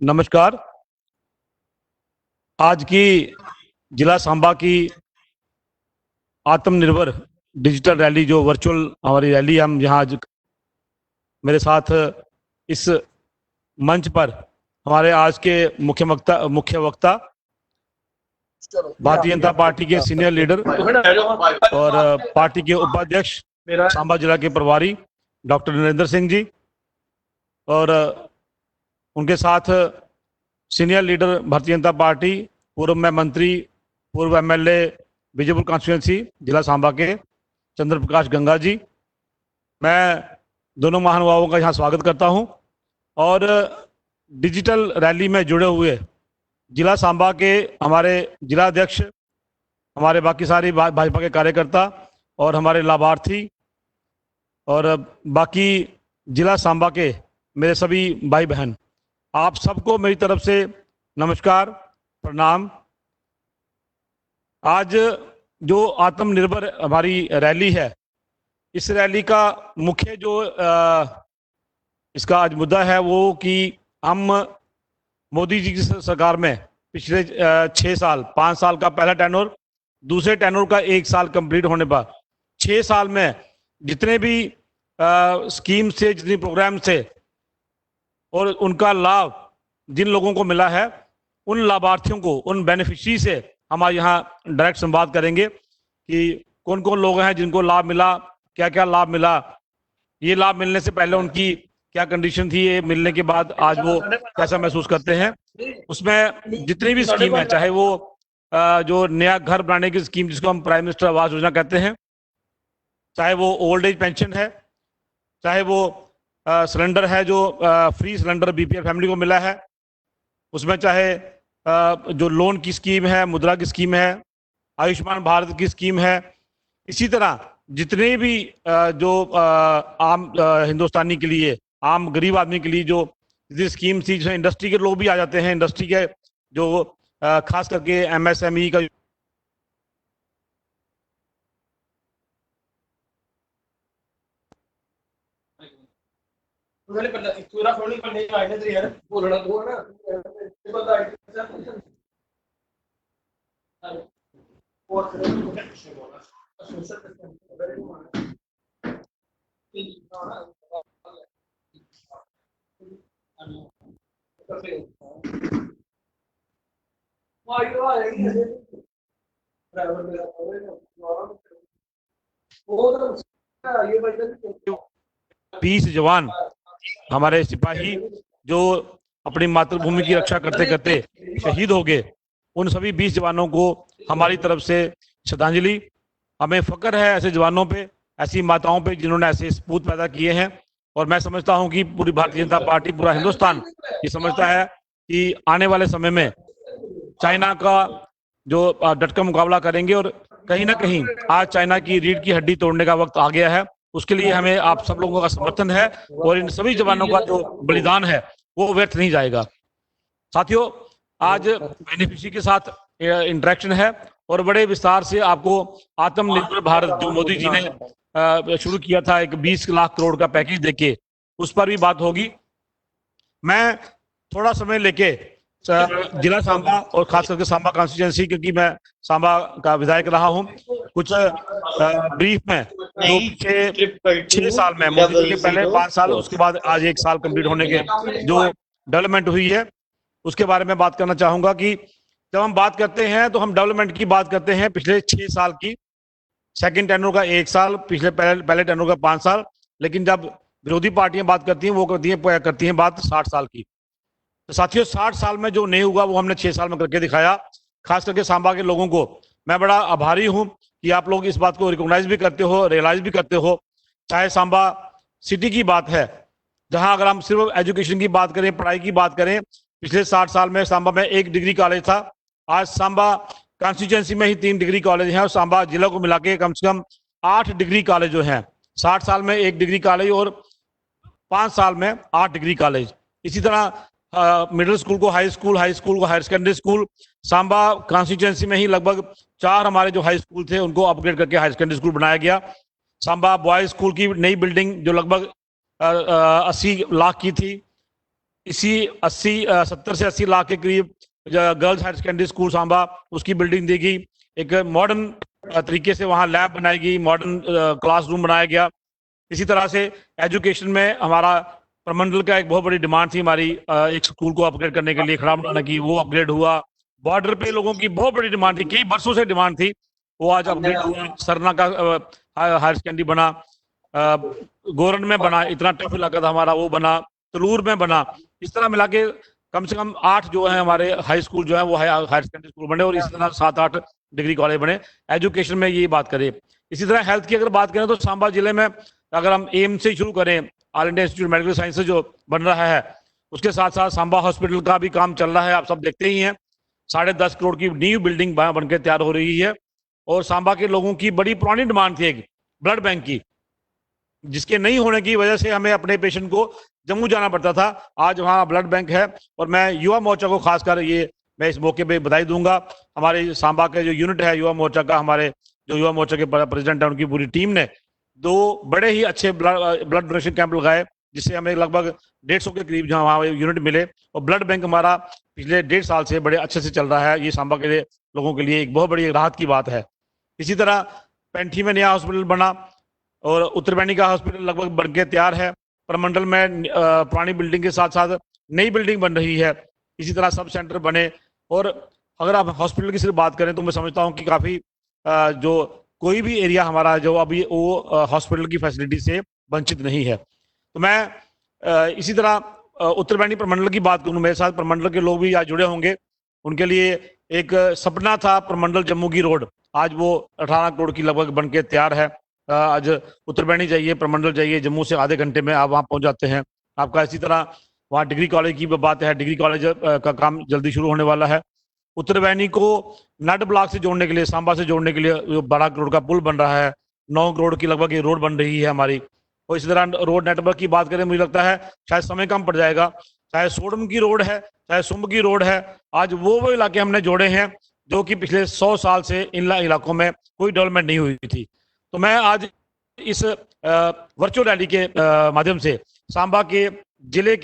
नमस्कार। आज की जिला सांबा की आत्मनिर्भर डिजिटल रैली, जो वर्चुअल हमारी रैली, हम यहाँ आज मेरे साथ इस मंच पर हमारे आज के मुख्य वक्ता भारतीय जनता पार्टी के सीनियर लीडर और पार्टी के उपाध्यक्ष सांबा जिला के प्रभारी डॉक्टर नरेंद्र सिंह जी, और उनके साथ senior leader Bharatiya Janata party, पूर्व में मंत्री, पूर्व एमएलए विजयपुर कॉन्स्टिट्यूंसी जिला सांबा के चंद्र प्रकाश गंगा जी। मैं दोनों महानुभावों का यहाँ स्वागत करता हूँ और डिजिटल रैली में जुड़े हुए जिला सांबा के हमारे जिला अध्यक्ष, हमारे बाकी सारी भाजपा के कार्यकर्ता और हमारे लाभार्थी और बाकी जिला सांबा के मेरे सभी भाई बहन, आप सबको मेरी तरफ से नमस्कार, प्रणाम। आज जो आत्मनिर्भर हमारी रैली है, इस रैली का मुख्य जो इसका आज मुद्दा है वो कि हम मोदी जी की सरकार में पिछले 6 साल, 5 साल का पहला टेन्योर, दूसरे टेन्योर का 1 साल कंप्लीट होने पर 6 साल में जितने भी स्कीम से, जितनी प्रोग्राम से और उनका लाभ जिन लोगों को मिला है, उन लाभार्थियों को, उन बेनिफिशरी से हमारे यहाँ डायरेक्ट संवाद करेंगे कि कौन कौन लोग हैं जिनको लाभ मिला, क्या क्या लाभ मिला, ये लाभ मिलने से पहले उनकी क्या कंडीशन थी, ये मिलने के बाद आज वो कैसा महसूस करते हैं। उसमें जितनी भी स्कीम है, चाहे वो जो नया घर बनाने की स्कीम जिसको हम प्राइम मिनिस्टर आवास योजना कहते हैं, चाहे वो ओल्ड एज पेंशन है, चाहे वो सिलेंडर है जो फ्री सिलेंडर बीपीएल फैमिली को मिला है, उसमें चाहे जो लोन की स्कीम है, मुद्रा की स्कीम है, आयुष्मान भारत की स्कीम है, इसी तरह जितने भी जो आम हिंदुस्तानी के लिए, आम गरीब आदमी के लिए जो स्कीम थी, जिसमें इंडस्ट्री के लोग भी आ जाते हैं, इंडस्ट्री के जो खास करके एमएसएमई का बीस जवान, हमारे सिपाही जो अपनी मातृभूमि की रक्षा करते करते शहीद हो गए, उन सभी 20 जवानों को हमारी तरफ से श्रद्धांजलि। हमें फक्र है ऐसे जवानों पे, ऐसी माताओं पे जिन्होंने ऐसे सपूत पैदा किए हैं, और मैं समझता हूं कि पूरी भारतीय जनता पार्टी, पूरा हिंदुस्तान ये समझता है कि आने वाले समय में चाइना का जो डटकर मुकाबला करेंगे, और कहीं ना कहीं आज चाइना की रीढ़ की हड्डी तोड़ने का वक्त आ गया है। उसके लिए हमें आप सब लोगों का समर्थन है और इन सभी जवानों का जो बलिदान है वो व्यर्थ नहीं जाएगा। साथियों, आज बेनिफिशियरी के साथ इंटरेक्शन है और बड़े विस्तार से आपको आत्मनिर्भर भारत जो मोदी जी ने शुरू किया था, एक 20 लाख करोड़ का पैकेज देके, उस पर भी बात होगी। मैं थोड़ा समय लेके जिला सांबा और खास करके सांबा कॉन्स्टिट्यूंसी, क्योंकि मैं सांबा का विधायक रहा हूं, कुछ ब्रीफ में जो पिछले 6 साल में, मोदी जी के पहले 5 साल, उसके बाद आज 1 साल कंप्लीट होने के जो डेवलपमेंट हुई है उसके बारे में बात करना चाहूंगा। कि जब हम बात करते हैं तो हम डेवलपमेंट की बात करते हैं पिछले 6 साल की, सेकंड टेन्योर का 1 साल, पिछले पहले टेन्योर का 5 साल, लेकिन जब विरोधी पार्टियां बात करती हैं वो करती हैं बात 60 साल की। तो साथियों, 60 साल में जो नहीं हुआ वो हमने 6 साल में करके दिखाया। खास करके सांबा के लोगों को मैं बड़ा आभारी हूं कि आप लोग इस बात को रिकॉग्नाइज भी करते हो, रियलाइज भी करते हो। चाहे सांबा सिटी की बात है, जहां अगर हम सिर्फ एजुकेशन की बात करें, पढ़ाई की बात करें, पिछले 60 साल में सांबा में 1 डिग्री कॉलेज था। आज सांबा कॉन्स्टिट्यूंसी में ही 3 डिग्री कॉलेज हैं और सांबा जिला को मिला के कम से कम 8 डिग्री कॉलेज जो हैं। 60 साल में 1 डिग्री कॉलेज और 5 साल में 8 डिग्री कॉलेज। इसी तरह मिडिल स्कूल को हाई स्कूल को higher secondary school, Samba constituency में ही लगभग 4 हमारे जो हाई स्कूल थे उनको अपग्रेड करके हायर सेकेंडरी स्कूल बनाया गया। सांबा बॉयज स्कूल की नई बिल्डिंग जो लगभग 80 लाख की थी, इसी 70 से 80 लाख के करीब girls higher secondary school Samba, उसकी बिल्डिंग दी गई। एक मॉडर्न तरीके से वहाँ लैब बनाई गई, मॉडर्न क्लासरूम बनाया गया। इसी तरह से एजुकेशन में हमारा प्रमंडल का एक बहुत बड़ी डिमांड थी हमारी, एक स्कूल को अपग्रेड करने के लिए, खड़ा बनाने की, वो अपग्रेड हुआ। बॉर्डर पे लोगों की बहुत बड़ी डिमांड थी, कई बरसों से डिमांड थी, वो आज अपग्रेड हुआ। सरना का हायर सेकेंडरी बना, गोरन में बना, इतना टफ इलाका था हमारा, वो बना, तलूर में बना। इस तरह मिला के कम से कम 8 जो है हमारे हाई स्कूल जो है वो हायर सेकेंडरी स्कूल बने, और इसी तरह 7-8 डिग्री कॉलेज बने। एजुकेशन में ये बात करें। इसी तरह हेल्थ की अगर बात करें तो सांबा जिले में अगर हम एम्स से शुरू करें, all India institute medical sciences जो बन रहा है, उसके साथ साथ सांबा हॉस्पिटल का भी काम चल रहा है, आप सब देखते ही हैं। 10.5 करोड़ की न्यू बिल्डिंग बनकर तैयार हो रही है। और सांबा के लोगों की बड़ी पुरानी डिमांड थी एक ब्लड बैंक की, जिसके नहीं होने की वजह से हमें अपने पेशेंट को जम्मू जाना पड़ता था। आज वहाँ ब्लड बैंक है, और मैं युवा मोर्चा को खासकर ये मैं इस मौके पे बधाई दूंगा। हमारे सांबा के जो यूनिट है युवा मोर्चा का, हमारे जो युवा मोर्चा के प्रेसिडेंट है, उनकी पूरी टीम ने 2 बड़े ही अच्छे ब्लड डोनेशन कैंप लगाए, जिससे हमें लगभग 150 के करीब जहाँ वहाँ यूनिट मिले। और ब्लड बैंक हमारा पिछले 1.5 साल से बड़े अच्छे से चल रहा है। ये सांबा के लिए लोगों के लिए एक बहुत बड़ी राहत की बात है। इसी तरह पेंठी में नया हॉस्पिटल बना, और उत्तरबैनी का हॉस्पिटल लगभग बन के तैयार है। प्रमंडल में पुरानी बिल्डिंग के साथ साथ नई बिल्डिंग बन रही है। इसी तरह सब सेंटर बने। और अगर आप हॉस्पिटल की सिर्फ बात करें तो मैं समझता हूँ कि काफ़ी जो कोई भी एरिया हमारा जो अभी वो हॉस्पिटल की फैसिलिटी से वंचित नहीं है। तो मैं इसी तरह उत्तरबैनी प्रमंडल की बात करूँ, मेरे साथ प्रमंडल के लोग भी आज जुड़े होंगे। उनके लिए एक सपना था प्रमंडल जम्मू की रोड, आज वो 18 करोड़ की लगभग बन के तैयार है। आज उत्तरबैनी जाइए, प्रमंडल जाइए, जम्मू से आधे घंटे में आप वहाँ पहुँच जाते हैं आपका। इसी तरह वहाँ डिग्री कॉलेज की बात है, डिग्री कॉलेज का काम जल्दी शुरू होने वाला है। उत्तरबैनी को नड ब्लॉक से जोड़ने के लिए, सांबा से जोड़ने के लिए 12 करोड़ का पुल बन रहा है। 9 करोड़ की लगभग ये रोड बन रही है हमारी। और इसी तरह रोड नेटवर्क की बात करें, मुझे लगता है शायद समय कम पड़ जाएगा। चाहे सोडम की रोड है, चाहे सुम्ब की रोड है, आज वो इलाके हमने जोड़े हैं जो कि पिछले 100 साल से इन इलाकों में कोई डेवलपमेंट नहीं हुई थी। तो मैं आज इस वर्चुअल रैली के माध्यम से सांबा के जिले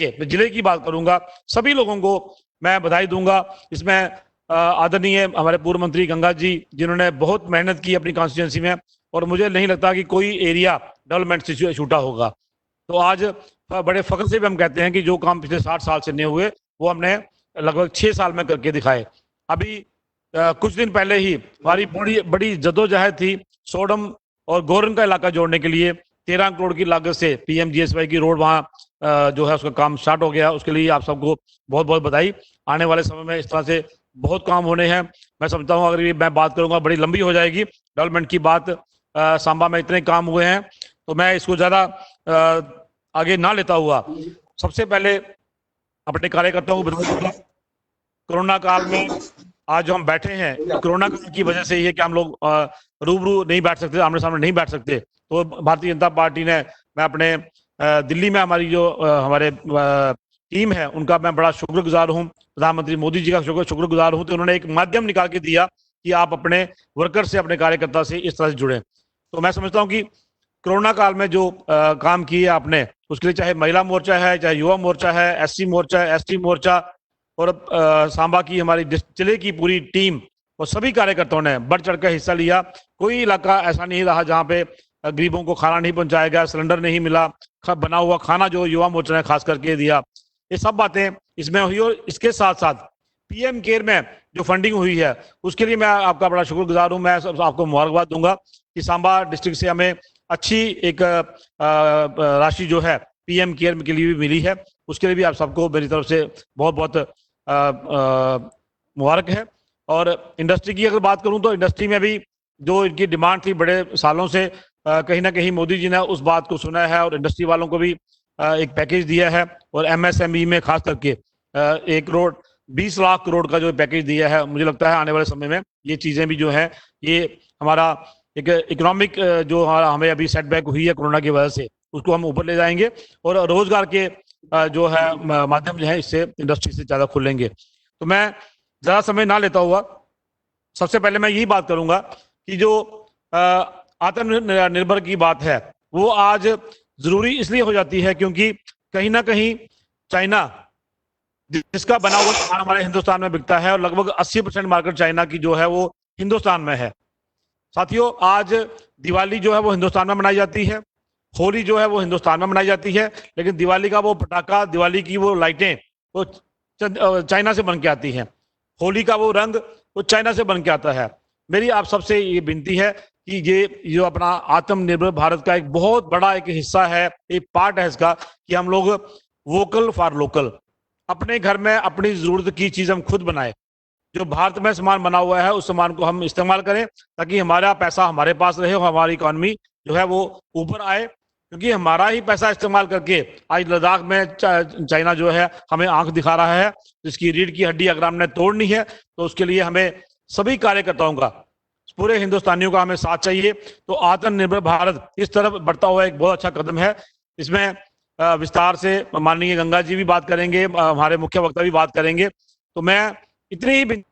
की बात करूंगा, सभी लोगों को मैं बधाई दूंगा। इसमें आदरणीय हमारे पूर्व मंत्री गंगा जी, जिन्होंने बहुत मेहनत की अपनी कॉन्स्टिट्यूंसी में, और मुझे नहीं लगता कि कोई एरिया डेवलपमेंट से छूटा होगा। तो आज बड़े फख्र से भी हम कहते हैं कि जो काम पिछले 60 साल से नहीं हुए, वो हमने लगभग 6 साल में करके दिखाए। अभी कुछ दिन पहले ही हमारी बड़ी जद्दोजहद थी सोडम और गोरन का इलाका जोड़ने के लिए। 13 करोड़ की लागत से PMGSY की रोड वहाँ जो है उसका काम स्टार्ट हो गया। उसके लिए आप सबको बहुत बहुत बधाई। आने वाले समय में इस तरह से बहुत काम होने हैं। मैं समझता हूँ अगर ये मैं बात करूंगा बड़ी लंबी हो जाएगी डेवलपमेंट की बात। सांबा में इतने काम हुए हैं, तो मैं इसको ज़्यादा आगे ना लेता हुआ सबसे पहले अपने कार्यकर्ताओं को बधाई दूंगा। कोरोना काल में आज जो हम बैठे हैं, कोरोना काल की वजह से ये कि हम लोग रूबरू नहीं बैठ सकते, आमने सामने नहीं बैठ सकते, तो भारतीय जनता पार्टी ने, मैं अपने दिल्ली में हमारी जो हमारे टीम है उनका मैं बड़ा शुक्रगुजार हूँ, प्रधानमंत्री मोदी जी का शुक्रगुजार हूँ। तो उन्होंने एक माध्यम निकाल के दिया कि आप अपने वर्कर से, अपने कार्यकर्ता से इस तरह से जुड़े। तो मैं समझता हूँ कि कोरोना काल में जो काम किए आपने, उसके लिए चाहे महिला मोर्चा है, चाहे युवा मोर्चा है, SC मोर्चा है, ST मोर्चा, और सांबा की हमारी जिले की पूरी टीम और सभी कार्यकर्ताओं ने बढ़ चढ़ कर हिस्सा लिया। कोई इलाका ऐसा नहीं रहा जहाँ पे गरीबों को खाना नहीं पहुंचाया गया, सिलेंडर नहीं मिला, बना हुआ खाना जो युवा मोर्चा ने खास करके दिया। ये सब बातें इसमें हुई। और इसके साथ साथ PM केयर में जो फंडिंग हुई है, उसके लिए मैं आपका बड़ा शुक्रगुजार हूँ। मैं आपको मुबारकबाद दूंगा कि सांबा डिस्ट्रिक्ट से हमें अच्छी एक राशि जो है PM केयर के लिए भी मिली है। उसके लिए भी आप सबको मेरी तरफ से बहुत बहुत मुबारक है। और इंडस्ट्री की अगर बात करूं तो इंडस्ट्री में भी जो इनकी डिमांड थी बड़े सालों से, कहीं ना कहीं मोदी जी ने उस बात को सुना है और इंडस्ट्री वालों को भी एक पैकेज दिया है। और MSME में खास करके 1 करोड़ 20 लाख करोड़ का जो पैकेज दिया है, मुझे लगता है आने वाले समय में ये चीज़ें भी जो है, ये हमारा एक इकोनॉमिक जो हमें अभी सेटबैक हुई है कोरोना की वजह से, उसको हम ऊपर ले जाएंगे और रोजगार के जो है माध्यम जो है इससे इंडस्ट्री से ज़्यादा खुलेंगे। तो मैं ज़्यादा समय ना लेता हुआ सबसे पहले मैं यही बात करूंगा कि जो आत्मनिर्भर की बात है वो आज जरूरी इसलिए हो जाती है क्योंकि कहीं ना कहीं चाइना जिसका बना हुआ सामान हमारे हिंदुस्तान में बिकता है और लगभग 80% मार्केट चाइना की जो है वो हिंदुस्तान में है। साथियों, आज दिवाली जो है वो हिंदुस्तान में मनाई जाती है, होली जो है वो हिंदुस्तान में मनाई जाती है, लेकिन दिवाली का वो पटाखा, दिवाली की वो लाइटें वो चाइना से बन के आती हैं। होली का वो रंग वो चाइना से बन के आता है। मेरी आप सबसे ये विनती है कि ये जो अपना आत्मनिर्भर भारत का एक बहुत बड़ा एक हिस्सा है, एक पार्ट है इसका, कि हम लोग वोकल फॉर लोकल, अपने घर में अपनी जरूरत की चीज हम खुद बनाए। जो भारत में सामान बना हुआ है उस सामान को हम इस्तेमाल करें, ताकि हमारा पैसा हमारे पास रहे और हमारी इकोनॉमी जो है वो ऊपर आए। क्योंकि हमारा ही पैसा इस्तेमाल करके आज लद्दाख में चाइना जो है हमें आंख दिखा रहा है। इसकी रीढ़ की हड्डी अगर हमने तोड़नी है तो उसके लिए हमें सभी कार्यकर्ताओं का, पूरे हिंदुस्तानियों का हमें साथ चाहिए। तो आत्मनिर्भर भारत इस तरफ बढ़ता हुआ एक बहुत अच्छा कदम है। इसमें विस्तार से माननीय गंगा जी भी बात करेंगे, हमारे मुख्य वक्ता भी बात करेंगे। तो मैं इतनी ही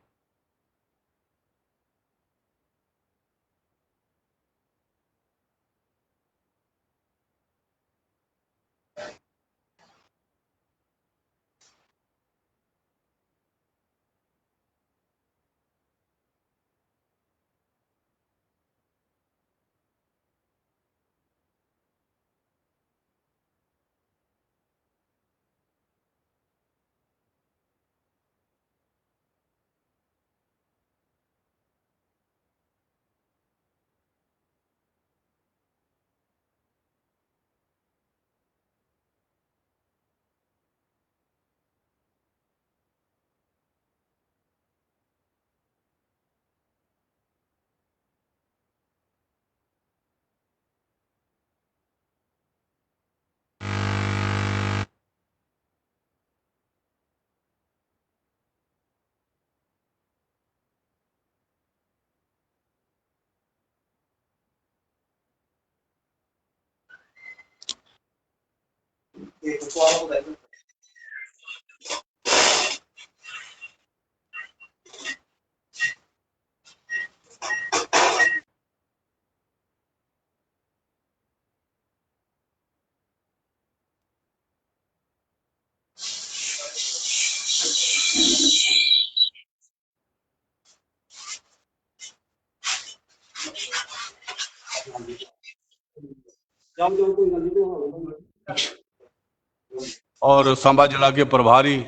और सांबा जिला के प्रभारी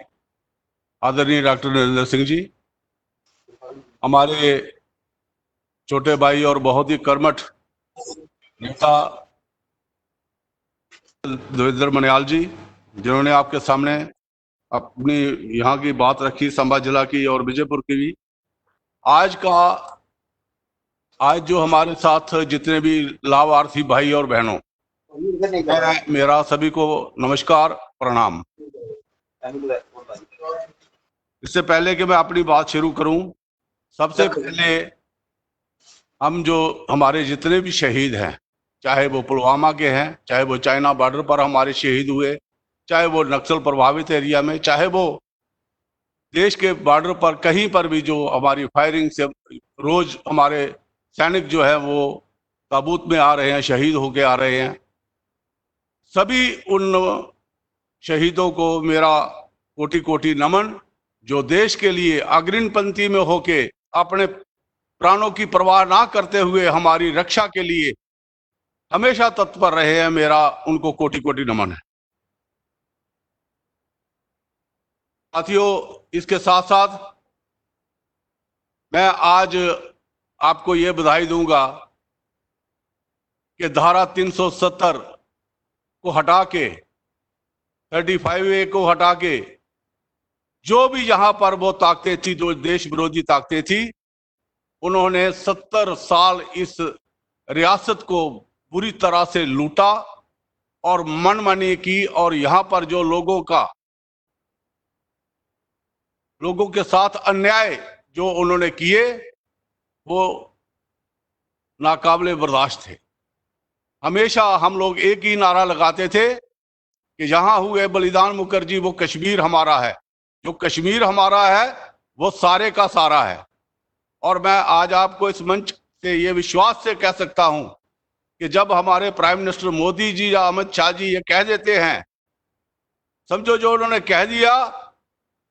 आदरणीय डॉक्टर नरेंद्र सिंह जी, हमारे छोटे भाई और बहुत ही कर्मठ नेता देवेंद्र मनियाल जी, जिन्होंने आपके सामने अपनी यहाँ की बात रखी, सांबा जिला की और विजयपुर की भी। आज जो हमारे साथ जितने भी लाभार्थी भाई और बहनों, मेरा सभी को नमस्कार, प्रणाम। इससे पहले कि मैं अपनी बात शुरू करूं, सबसे पहले हम जो हमारे जितने भी शहीद हैं, चाहे वो पुलवामा के हैं, चाहे वो चाइना बॉर्डर पर हमारे शहीद हुए, चाहे वो नक्सल प्रभावित एरिया में, चाहे वो देश के बॉर्डर पर कहीं पर भी जो हमारी फायरिंग से रोज हमारे सैनिक जो है वो ताबूत में आ रहे हैं, शहीद होके आ रहे हैं, सभी उन शहीदों को मेरा कोटि कोटि नमन, जो देश के लिए अग्रिम पंक्ति में होके अपने प्राणों की परवाह ना करते हुए हमारी रक्षा के लिए हमेशा तत्पर रहे हैं। मेरा उनको कोटि कोटि नमन है। साथियों, इसके साथ साथ मैं आज आपको ये बधाई दूंगा कि धारा 370 को हटा के, 35A को हटा के, जो भी यहां पर वो ताकतें थी, जो देश विरोधी ताकतें थी, उन्होंने 70 साल इस रियासत को बुरी तरह से लूटा और मनमानी की। और यहां पर जो लोगों के साथ अन्याय जो उन्होंने किए वो नाकाबिले बर्दाश्त थे। हमेशा हम लोग एक ही नारा लगाते थे कि जहां हुए बलिदान मुखर्जी, वो कश्मीर हमारा है। जो कश्मीर हमारा है वो सारे का सारा है। और मैं आज आपको इस मंच से ये विश्वास से कह सकता हूं कि जब हमारे प्राइम मिनिस्टर मोदी जी या अमित शाह जी ये कह देते हैं, समझो जो उन्होंने कह दिया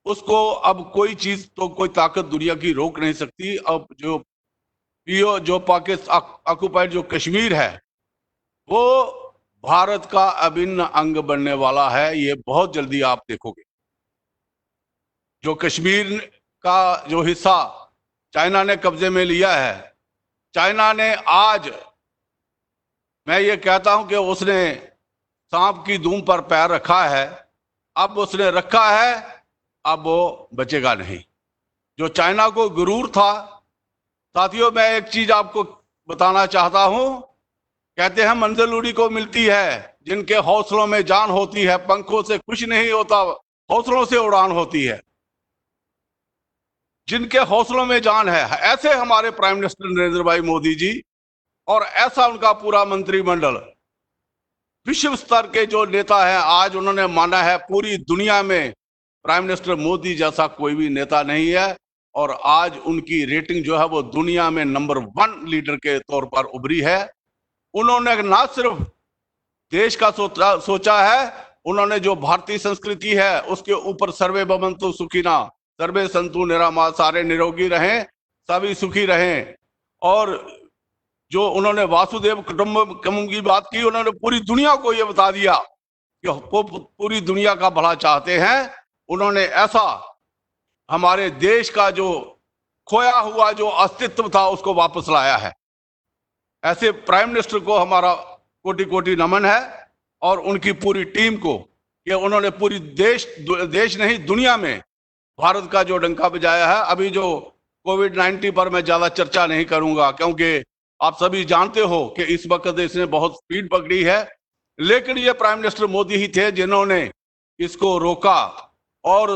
उसको अब कोई चीज तो कोई ताकत दुनिया की रोक नहीं सकती। अब जो पाकिस्तान ऑक्युपाइड जो कश्मीर है वो भारत का अभिन्न अंग बनने वाला है। ये बहुत जल्दी आप देखोगे। जो कश्मीर का जो हिस्सा चाइना ने कब्जे में लिया है, चाइना ने आज, मैं ये कहता हूं कि उसने सांप की दूम पर पैर रखा है। अब उसने रखा है, अब वो बचेगा नहीं। जो चाइना को गुरूर था, साथियों मैं एक चीज आपको बताना चाहता हूं। कहते हैं मंजिल उड़ी को मिलती है जिनके हौसलों में जान होती है, पंखों से कुछ नहीं होता, हौसलों से उड़ान होती है। जिनके हौसलों में जान है, ऐसे हमारे प्राइम मिनिस्टर नरेंद्र भाई मोदी जी और ऐसा उनका पूरा मंत्रिमंडल, विश्व स्तर के जो नेता हैं, आज उन्होंने माना है पूरी दुनिया में प्राइम मिनिस्टर मोदी जैसा कोई भी नेता नहीं है। और आज उनकी रेटिंग जो है वो दुनिया में नंबर 1 लीडर के तौर पर उभरी है। उन्होंने ना सिर्फ देश का सोचा है, उन्होंने जो भारतीय संस्कृति है उसके ऊपर सर्वे भवन्तु सुखिना, सर्वे संतु निरामया, सारे निरोगी रहें, सभी सुखी रहें। और जो उन्होंने वासुदेव कुटुंबकम की बात की, उन्होंने पूरी दुनिया को यह बता दिया कि वो पूरी दुनिया का भला चाहते हैं। उन्होंने ऐसा हमारे देश का जो खोया हुआ जो अस्तित्व था उसको वापस लाया है। ऐसे प्राइम मिनिस्टर को हमारा कोटि कोटि नमन है और उनकी पूरी टीम को कि उन्होंने पूरी देश नहीं दुनिया में भारत का जो डंका बजाया है। अभी जो कोविड-19 पर मैं ज्यादा चर्चा नहीं करूंगा क्योंकि आप सभी जानते हो कि इस वक्त इसने बहुत स्पीड पकड़ी है, लेकिन ये प्राइम मिनिस्टर मोदी ही थे जिन्होंने इसको रोका। और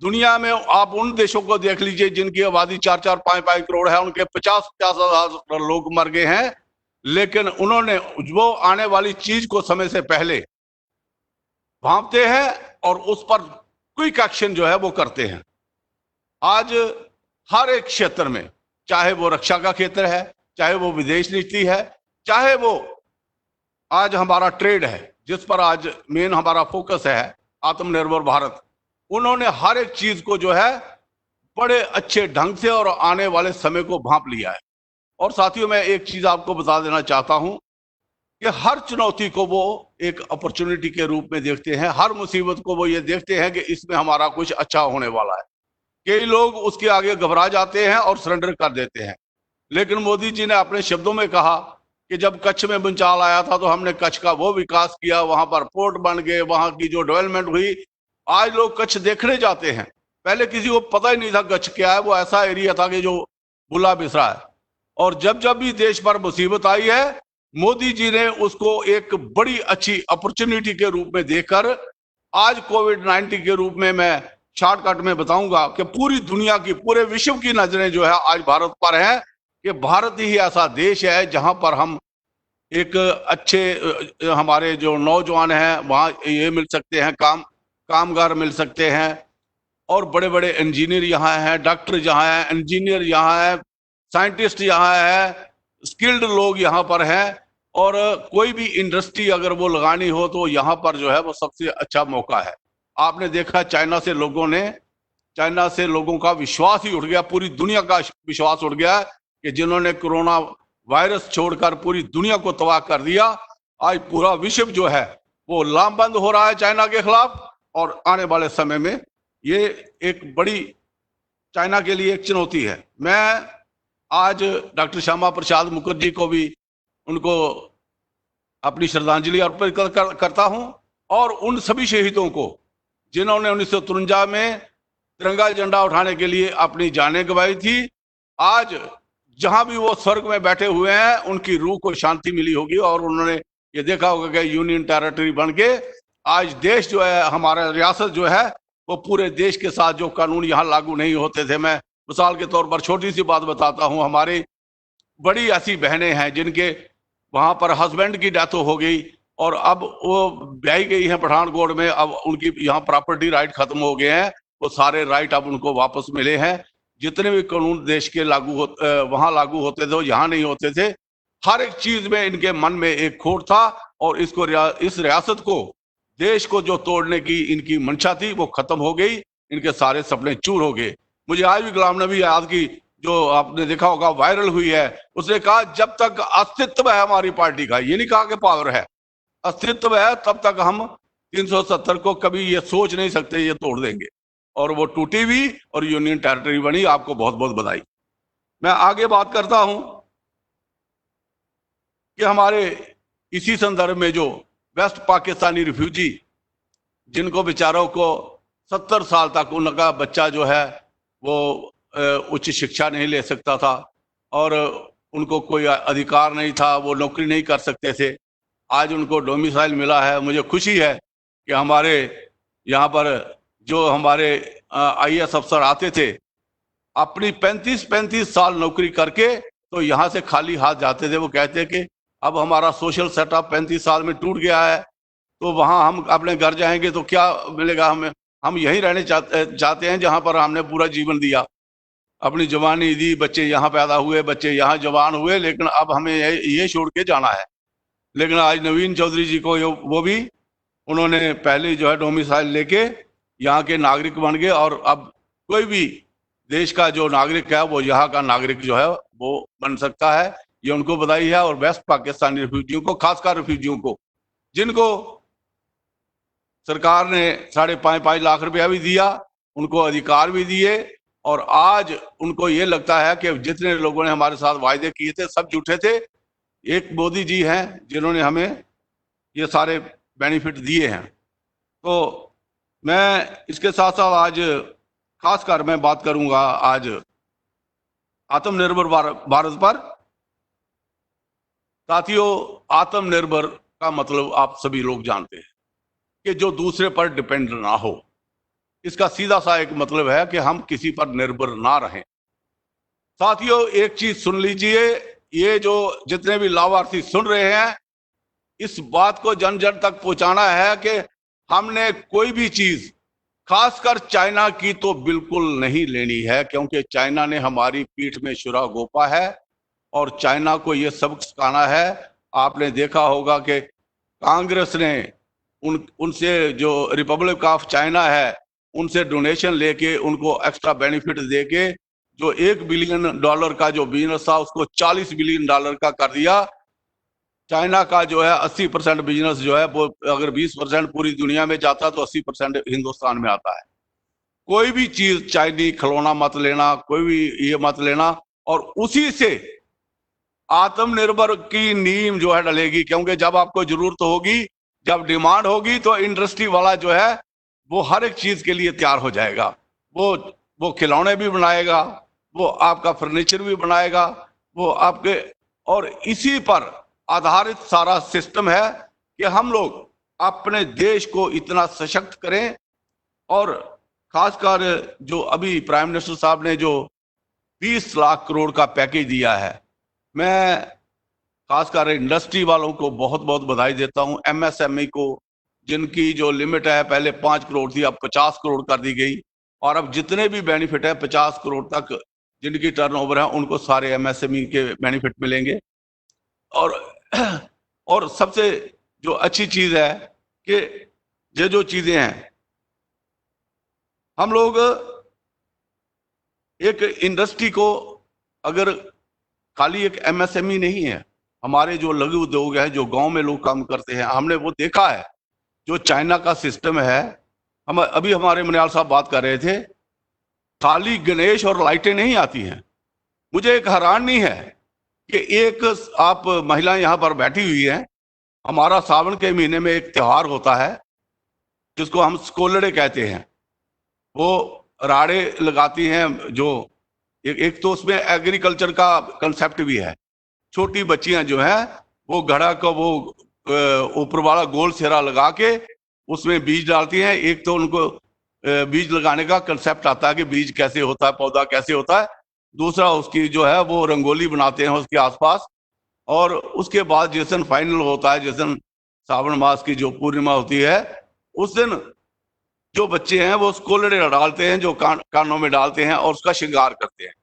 दुनिया में आप उन देशों को देख लीजिए जिनकी आबादी 4-4, 5-5 करोड़ है, उनके 50-50 हजार लोग मर गए हैं, लेकिन उन्होंने वो आने वाली चीज को समय से पहले भांपते हैं और उस पर क्विक एक्शन जो है वो करते हैं। आज हर एक क्षेत्र में, चाहे वो रक्षा का क्षेत्र है, चाहे वो विदेश नीति है, चाहे वो आज हमारा ट्रेड है जिस पर आज मेन हमारा फोकस है, आत्मनिर्भर भारत, उन्होंने हर एक चीज को जो है बड़े अच्छे ढंग से और आने वाले समय को भांप लिया है। और साथियों मैं एक चीज आपको बता देना चाहता हूं कि हर चुनौती को वो एक अपॉर्चुनिटी के रूप में देखते हैं, हर मुसीबत को वो ये देखते हैं कि इसमें हमारा कुछ अच्छा होने वाला है। कई लोग उसके आगे घबरा जाते हैं और सरेंडर कर देते हैं, लेकिन मोदी जी ने अपने शब्दों में कहा कि जब कच्छ में भूचाल आया था तो हमने कच्छ का वो विकास किया, वहां पर पोर्ट बन गए, वहां की जो डेवलपमेंट हुई, आज लोग कच्छ देखने जाते हैं। पहले किसी को पता ही नहीं था कच्छ क्या है, वो ऐसा एरिया था कि जो बुला बिसरा है। और जब जब भी देश पर मुसीबत आई है, मोदी जी ने उसको एक बड़ी अच्छी अपॉर्चुनिटी के रूप में देखकर आज कोविड-19 के रूप में, मैं शॉर्टकट में बताऊंगा कि पूरी दुनिया की, पूरे विश्व की नजरें जो है आज भारत पर है कि भारत ही ऐसा देश है जहां पर हम एक अच्छे हमारे जो नौजवान हैं वहां ये मिल सकते हैं, कामगार मिल सकते हैं, और बड़े बड़े इंजीनियर यहाँ हैं, डॉक्टर यहाँ हैं, इंजीनियर यहाँ हैं, साइंटिस्ट यहाँ है, स्किल्ड लोग यहाँ पर हैं। और कोई भी इंडस्ट्री अगर वो लगानी हो तो यहाँ पर जो है वो सबसे अच्छा मौका है। आपने देखा चाइना से लोगों का विश्वास ही उठ गया, पूरी दुनिया का विश्वास उठ गया कि जिन्होंने कोरोना वायरस छोड़कर पूरी दुनिया को तबाह कर दिया। आज पूरा विश्व जो है वो लामबंद हो रहा है चाइना के खिलाफ, और आने वाले समय में ये एक बड़ी चाइना के लिए एक चुनौती है। मैं आज डॉक्टर श्यामा प्रसाद मुखर्जी को भी उनको अपनी श्रद्धांजलि अर्पित करता हूं, और उन सभी शहीदों को जिन्होंने 1953 में तिरंगा झंडा उठाने के लिए अपनी जानें गंवाई थी। आज जहां भी वो स्वर्ग में बैठे हुए हैं, उनकी रूह को शांति मिली होगी और उन्होंने ये देखा होगा कि यूनियन टेरिटरी बन के आज देश जो है, हमारा रियासत जो है, वो पूरे देश के साथ जो कानून यहाँ लागू नहीं होते थे, मैं मिसाल के तौर पर छोटी सी बात बताता हूँ, हमारी बड़ी ऐसी बहनें हैं जिनके वहां पर हस्बैंड की डेथ हो गई और अब वो ब्याही गई हैं पठानकोट में, अब उनकी यहाँ प्रॉपर्टी राइट खत्म हो गए हैं, वो सारे राइट अब उनको वापस मिले हैं। जितने भी कानून देश के वहां लागू होते थे वो यहाँ नहीं होते थे। हर एक चीज में इनके मन में एक खोट था और इस रियासत को, देश को जो तोड़ने की इनकी मंशा थी वो खत्म हो गई। इनके सारे सपने चूर हो गए। मुझे आज भी गुलाम नबी आजाद की जो आपने देखा होगा वायरल हुई है, उसने कहा जब तक अस्तित्व है हमारी पार्टी का, ये नहीं कहा कि पावर है, अस्तित्व है, तब तक हम 370 को कभी ये सोच नहीं सकते ये तोड़ देंगे। और वो टूटी भी और यूनियन टेरिटरी बनी। आपको बहुत बहुत बधाई। मैं आगे बात करता हूं कि हमारे इसी संदर्भ में जो वेस्ट पाकिस्तानी रिफ्यूजी, जिनको बेचारों को 70 साल तक उनका बच्चा जो है वो उच्च शिक्षा नहीं ले सकता था और उनको कोई अधिकार नहीं था, वो नौकरी नहीं कर सकते थे। आज उनको डोमिसाइल मिला है। मुझे खुशी है कि हमारे यहाँ पर जो हमारे IAS अफसर आते थे, अपनी 35 साल नौकरी करके तो यहाँ से खाली हाथ जाते थे। वो कहते कि अब हमारा सोशल सेटअप 35 साल में टूट गया है, तो वहाँ हम अपने घर जाएंगे तो क्या मिलेगा हमें, हम यहीं रहने चाहते हैं जहाँ पर हमने पूरा जीवन दिया, अपनी जवानी दी, बच्चे यहाँ पैदा हुए, बच्चे यहाँ जवान हुए, लेकिन अब हमें ये छोड़ के जाना है। लेकिन आज नवीन चौधरी जी को वो भी उन्होंने पहले जो है डोमिसाइल लेके यहाँ के नागरिक बन गए और अब कोई भी देश का जो नागरिक है वो यहाँ का नागरिक जो है वो बन सकता है। ये उनको बधाई है। और वेस्ट पाकिस्तानी रिफ्यूजियों को, खासकर रिफ्यूजियों को, जिनको सरकार ने 5.5 लाख रुपया भी दिया, उनको अधिकार भी दिए, और आज उनको ये लगता है कि जितने लोगों ने हमारे साथ वायदे किए थे सब झूठे थे। एक मोदी जी हैं जिन्होंने हमें ये सारे बेनिफिट दिए हैं। तो मैं इसके साथ साथ आज खासकर मैं बात करूंगा आज आत्मनिर्भर भारत पर। साथियों, आत्मनिर्भर का मतलब आप सभी लोग जानते हैं कि जो दूसरे पर डिपेंड ना हो। इसका सीधा सा एक मतलब है कि हम किसी पर निर्भर ना रहें। साथियों, एक चीज सुन लीजिए, ये जो जितने भी लाभार्थी सुन रहे हैं, इस बात को जन जन तक पहुंचाना है कि हमने कोई भी चीज, खासकर चाइना की, तो बिल्कुल नहीं लेनी है, क्योंकि चाइना ने हमारी पीठ में छुरा घोंपा है और चाइना को ये सबक सिखाना है। आपने देखा होगा कि कांग्रेस ने उनसे जो रिपब्लिक ऑफ चाइना है उनसे डोनेशन लेके, उनको एक्स्ट्रा बेनिफिट देके, जो $1 बिलियन का जो बिजनेस था उसको $40 बिलियन का कर दिया। चाइना का जो है 80% बिजनेस जो है वो अगर 20% पूरी दुनिया में जाता तो 80% हिंदुस्तान में आता है। कोई भी चीज चाइनी खिलौना मत लेना, कोई भी ये मत लेना, और उसी से आत्मनिर्भर की नींव जो है डलेगी। क्योंकि जब आपको जरूरत होगी, जब डिमांड होगी, तो इंडस्ट्री वाला जो है वो हर एक चीज के लिए तैयार हो जाएगा। वो खिलौने भी बनाएगा, वो आपका फर्नीचर भी बनाएगा, वो आपके, और इसी पर आधारित सारा सिस्टम है कि हम लोग अपने देश को इतना सशक्त करें। और खासकर जो अभी प्राइम मिनिस्टर साहब ने जो 20 लाख करोड़ का पैकेज दिया है, मैं खासकर इंडस्ट्री वालों को बहुत बहुत बधाई देता हूं। MSME को, जिनकी जो लिमिट है पहले 5 करोड़ थी, अब 50 करोड़ कर दी गई, और अब जितने भी बेनिफिट है 50 करोड़ तक जिनकी टर्नओवर है उनको सारे MSME के बेनिफिट मिलेंगे। और सबसे जो अच्छी चीज है कि ये जो चीजें हैं, हम लोग एक इंडस्ट्री को, अगर खाली एक MSME नहीं है, हमारे जो लघु उद्योग है, जो गांव में लोग काम करते हैं, हमने वो देखा है जो चाइना का सिस्टम है। हम अभी हमारे मनियाल साहब बात कर रहे थे, खाली गणेश और लाइटें नहीं आती हैं। मुझे एक हैरानी है कि एक आप महिलाएं यहाँ पर बैठी हुई हैं, हमारा सावन के महीने में एक त्योहार होता है जिसको हम स्कोलड़े कहते हैं। वो राड़े लगाती हैं, जो एक तो उसमें एग्रीकल्चर का कंसेप्ट भी है। छोटी बच्चियां जो हैं वो घड़ा को वो ऊपर वाला गोल सेरा लगा के उसमें बीज डालती हैं। एक तो उनको बीज लगाने का कंसेप्ट आता है कि बीज कैसे होता है, पौधा कैसे होता है। दूसरा उसकी जो है वो रंगोली बनाते हैं उसके आसपास। और उसके बाद जिस दिन फाइनल होता है, जिस दिन सावन मास की जो पूर्णिमा होती है, उस दिन जो बच्चे हैं वो स्कोलड़े डालते हैं, जो कानों में डालते हैं और उसका श्रृंगार करते हैं।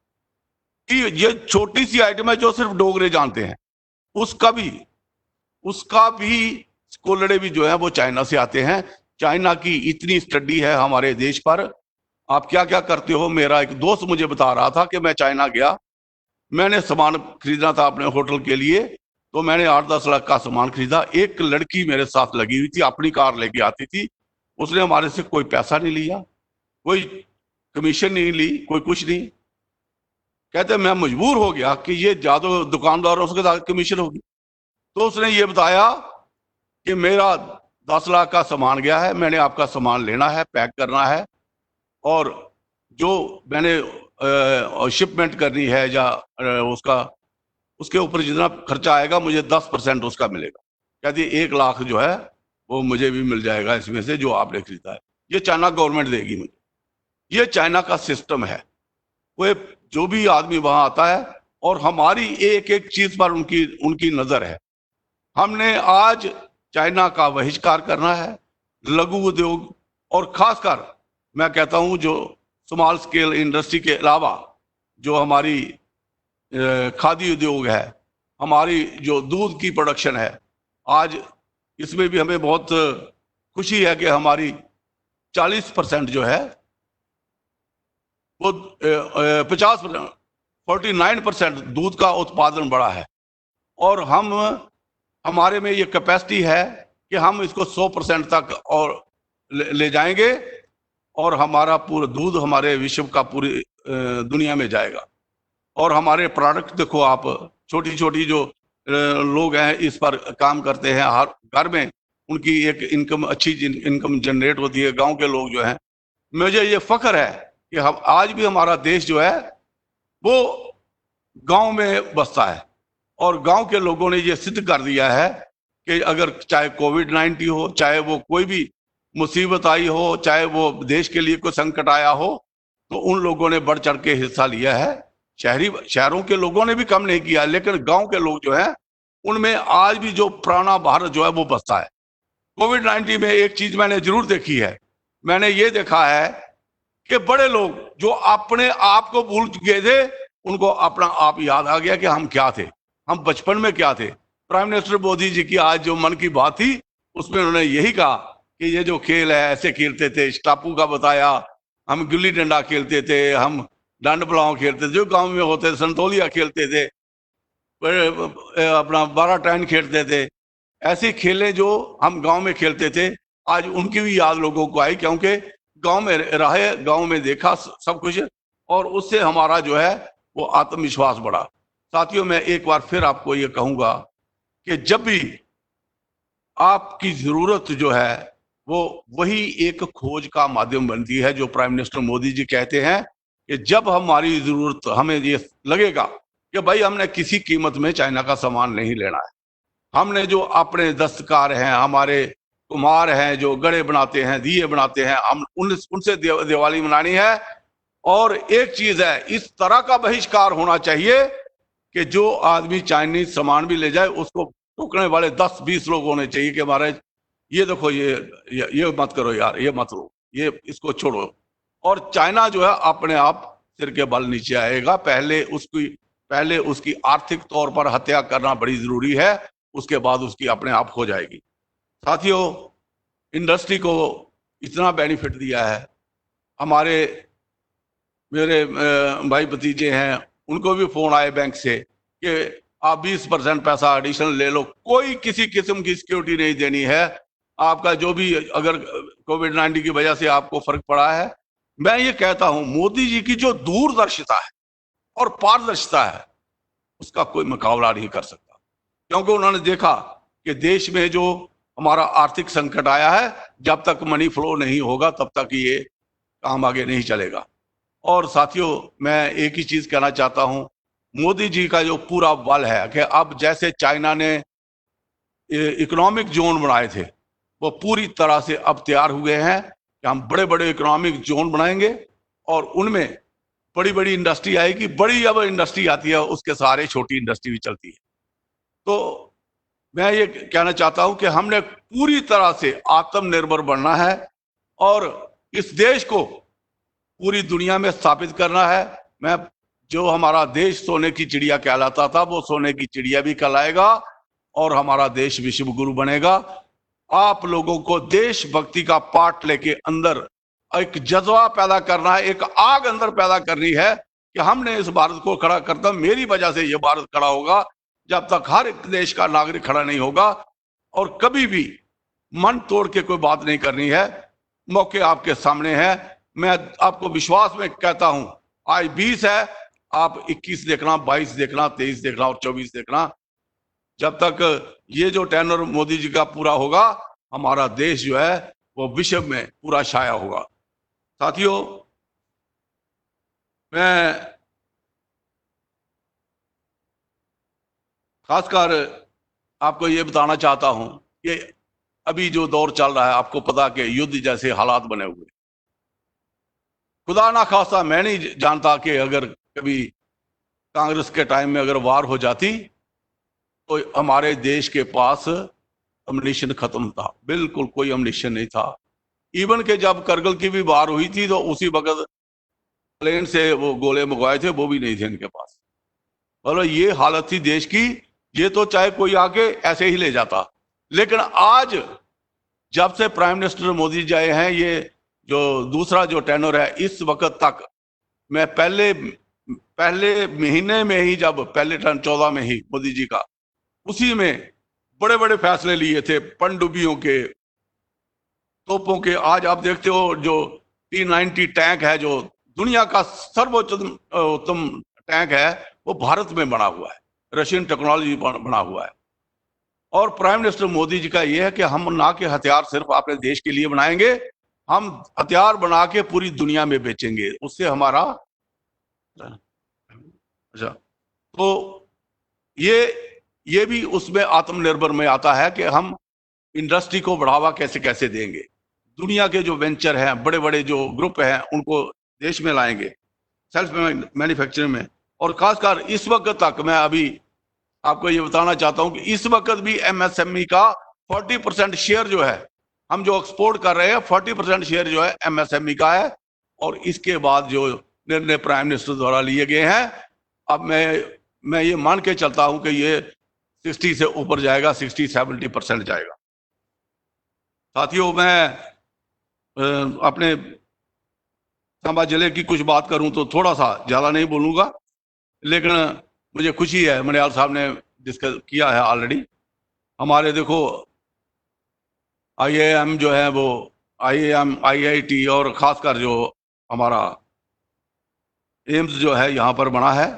कि ये छोटी सी आइटम है जो सिर्फ डोगरे जानते हैं। उसका भी स्कोलड़े भी जो है वो चाइना से आते हैं। चाइना की इतनी स्टडी है हमारे देश पर, आप क्या क्या करते हो। मेरा एक दोस्त मुझे बता रहा था कि मैं चाइना गया, मैंने सामान खरीदना था अपने होटल के लिए, तो मैंने 8-10 लाख का सामान खरीदा। एक लड़की मेरे साथ लगी हुई थी, अपनी कार लेके आती थी, उसने हमारे से कोई पैसा नहीं लिया, कोई कमीशन नहीं ली, कोई कुछ नहीं। कहते मैं मजबूर हो गया कि ये ज्यादा दुकानदारों से ज्यादा कमीशन होगी। तो उसने ये बताया कि मेरा 10 लाख का सामान गया है, मैंने आपका सामान लेना है, पैक करना है, और जो मैंने शिपमेंट करनी है या उसका उसके ऊपर जितना खर्चा आएगा मुझे 10% उसका मिलेगा। कहती 1 लाख जो है वो मुझे भी मिल जाएगा इसमें से जो आपने खरीदा है, ये चाइना गवर्नमेंट देगी मुझे। ये चाइना का सिस्टम है। वो जो भी आदमी वहां आता है और हमारी एक एक चीज पर उनकी उनकी नजर है। हमने आज चाइना का बहिष्कार करना है। लघु उद्योग और खासकर मैं कहता हूं जो स्मॉल स्केल इंडस्ट्री के अलावा जो हमारी खादी उद्योग है, हमारी जो दूध की प्रोडक्शन है, आज इसमें भी हमें बहुत खुशी है कि हमारी 40% जो है वो 50%, 49% दूध का उत्पादन बढ़ा है। और हमारे में ये कैपेसिटी है कि हम इसको 100% तक और ले जाएंगे, और हमारा पूरा दूध हमारे विश्व का पूरी दुनिया में जाएगा। और हमारे प्रोडक्ट देखो आप, छोटी छोटी जो लोग हैं इस पर काम करते हैं, हर घर में उनकी एक इनकम, अच्छी इनकम जनरेट होती है। गांव के लोग जो हैं, मुझे ये फख्र है कि हम आज भी हमारा देश जो है वो गांव में बसता है, और गांव के लोगों ने ये सिद्ध कर दिया है कि अगर चाहे कोविड-19 हो, चाहे वो कोई भी मुसीबत आई हो, चाहे वो देश के लिए कोई संकट आया हो, तो उन लोगों ने बढ़ चढ़ के हिस्सा लिया है। शहरों के लोगों ने भी कम नहीं किया, लेकिन गांव के लोग जो हैं उनमें आज भी जो पुराना भारत जो है वो बसता है। कोविड-19 में एक चीज मैंने जरूर देखी है, मैंने ये देखा है कि बड़े लोग जो अपने आप को भूल चुके थे, उनको अपना आप याद आ गया कि हम क्या थे, हम बचपन में क्या थे। प्राइम मिनिस्टर मोदी जी की आज जो मन की बात थी उसमें उन्होंने यही कहा कि ये जो खेल है ऐसे खेलते थे, स्टापू का बताया, हम गिल्ली डंडा खेलते थे, हम डंड पलाव खेलते थे, जो गांव में होते थे, संतोलिया खेलते थे, अपना 12 टैन खेलते थे। ऐसे खेलें जो हम गांव में खेलते थे, आज उनकी भी याद लोगों को आई, क्योंकि गांव में रहे, गांव में देखा सब कुछ, और उससे हमारा जो है वो आत्मविश्वास बढ़ा। साथियों, मैं एक बार फिर आपको ये कहूंगा कि जब भी आपकी जरूरत जो है वो वही एक खोज का माध्यम बनती है। जो प्राइम मिनिस्टर मोदी जी कहते हैं कि जब हमारी जरूरत, हमें ये लगेगा कि भाई हमने किसी कीमत में चाइना का सामान नहीं लेना है, हमने जो अपने दस्तकार हैं, हमारे कुम्हार हैं जो गड़े बनाते हैं, दिए बनाते हैं, हम उनसे दिवाली मनानी है। और एक चीज है, इस तरह का बहिष्कार होना चाहिए कि जो आदमी चाइनीज सामान भी ले जाए उसको रोकने वाले 10-20 लोग होने चाहिए कि महाराज ये देखो, ये मत करो यार, ये मत लो, ये इसको छोड़ो। और चाइना जो है अपने आप सिर के बल नीचे आएगा। पहले उसकी आर्थिक तौर पर हत्या करना बड़ी जरूरी है, उसके बाद उसकी अपने आप हो जाएगी। साथियों, इंडस्ट्री को इतना बेनिफिट दिया है, मेरे भाई भतीजे हैं, उनको भी फोन आए बैंक से कि आप 20% पैसा एडिशनल ले लो, कोई किसी किस्म की सिक्योरिटी नहीं देनी है। आपका जो भी अगर कोविड-19 की वजह से आपको फर्क पड़ा है, मैं ये कहता हूं मोदी जी की जो दूरदर्शिता है और पारदर्शिता है उसका कोई मुकाबला नहीं कर सकता, क्योंकि उन्होंने देखा कि देश में जो हमारा आर्थिक संकट आया है, जब तक मनी फ्लो नहीं होगा तब तक ये काम आगे नहीं चलेगा। और साथियों, मैं एक ही चीज कहना चाहता हूं, मोदी जी का जो पूरा बल है कि अब जैसे चाइना ने इकोनॉमिक जोन बनाए थे, वो पूरी तरह से अब तैयार हुए हैं कि हम बड़े बड़े इकोनॉमिक जोन बनाएंगे और उनमें बड़ी बड़ी इंडस्ट्री आएगी। बड़ी अब इंडस्ट्री आती है उसके सहारे छोटी इंडस्ट्री भी चलती है। तो मैं ये कहना चाहता हूं कि हमने पूरी तरह से आत्मनिर्भर बनना है और इस देश को पूरी दुनिया में स्थापित करना है। मैं जो हमारा देश सोने की चिड़िया कहलाता था वो सोने की चिड़िया भी कहलाएगा और हमारा देश विश्व गुरु बनेगा। आप लोगों को देशभक्ति का पाठ लेके अंदर एक जज्बा पैदा करना है, एक आग अंदर पैदा करनी है कि हमने इस भारत को खड़ा करता, मेरी वजह से ये भारत खड़ा होगा। जब तक हर एक देश का नागरिक खड़ा नहीं होगा, और कभी भी मन तोड़ के कोई बात नहीं करनी है। मौके आपके सामने है। मैं आपको विश्वास में कहता हूं, आज 20 है, आप 21 देखना, 22 देखना, 23 देखना और 24 देखना। जब तक ये जो टेनर मोदी जी का पूरा होगा, हमारा देश जो है वो विश्व में पूरा छाया होगा। साथियों, मैं खासकर आपको ये बताना चाहता हूं कि अभी जो दौर चल रहा है, आपको पता कि युद्ध जैसे हालात बने हुए। खुदा ना खास्ता, मैं नहीं जानता कि अगर कभी कांग्रेस के टाइम में अगर वार हो जाती तो हमारे देश के पास अम्युनिशन खत्म था, बिल्कुल कोई अम्युनिशन नहीं था। इवन के जब करगिल की भी वार हुई थी तो उसी वक्त प्लेन से वो गोले मंगवाए थे, वो भी नहीं थे इनके पास। मतलब ये हालत थी देश की। ये तो चाहे कोई आके ऐसे ही ले जाता, लेकिन आज जब से प्राइम मिनिस्टर मोदी जी आए हैं, ये जो दूसरा जो टेनर है, इस वक्त तक मैं पहले महीने में ही, जब पहले टर्न 14 में ही मोदी जी का, उसी में बड़े बड़े फैसले लिए थे, पनडुब्बियों के, तोपों के। आज आप देखते हो जो T-90 टैंक है, जो दुनिया का सर्वोच्च उत्तम टैंक है, वो भारत में बना हुआ है, रशियन टेक्नोलॉजी बना हुआ है। और प्राइम मिनिस्टर मोदी जी का ये है कि हम ना के हथियार सिर्फ अपने देश के लिए बनाएंगे, हम हथियार बना के पूरी दुनिया में बेचेंगे। उससे हमारा, अच्छा, तो ये भी उसमें आत्मनिर्भर में आता है कि हम इंडस्ट्री को बढ़ावा कैसे कैसे देंगे। दुनिया के जो वेंचर हैं, बड़े बड़े जो ग्रुप हैं, उनको देश में लाएंगे, सेल्फ मैन्युफैक्चरिंग में। और खासकर इस वक्त तक मैं अभी आपको ये बताना चाहता हूं कि इस वक्त भी MSME का 40% शेयर जो है, हम जो एक्सपोर्ट कर रहे हैं, 40% शेयर जो है MSME का है। और इसके बाद जो निर्णय प्राइम मिनिस्टर द्वारा लिए गए हैं, अब मैं ये मान के चलता हूं कि ये 60 से ऊपर जाएगा, 60-70% जाएगा। साथियों, मैं अपने सांबा जिले की कुछ बात करूं तो थोड़ा सा ज्यादा नहीं बोलूंगा, लेकिन मुझे खुशी है, मनियाल साहब ने डिस्कस किया है ऑलरेडी। हमारे देखो IIM जो है, वो IIM IIT और खासकर जो हमारा एम्स जो है यहाँ पर बना है,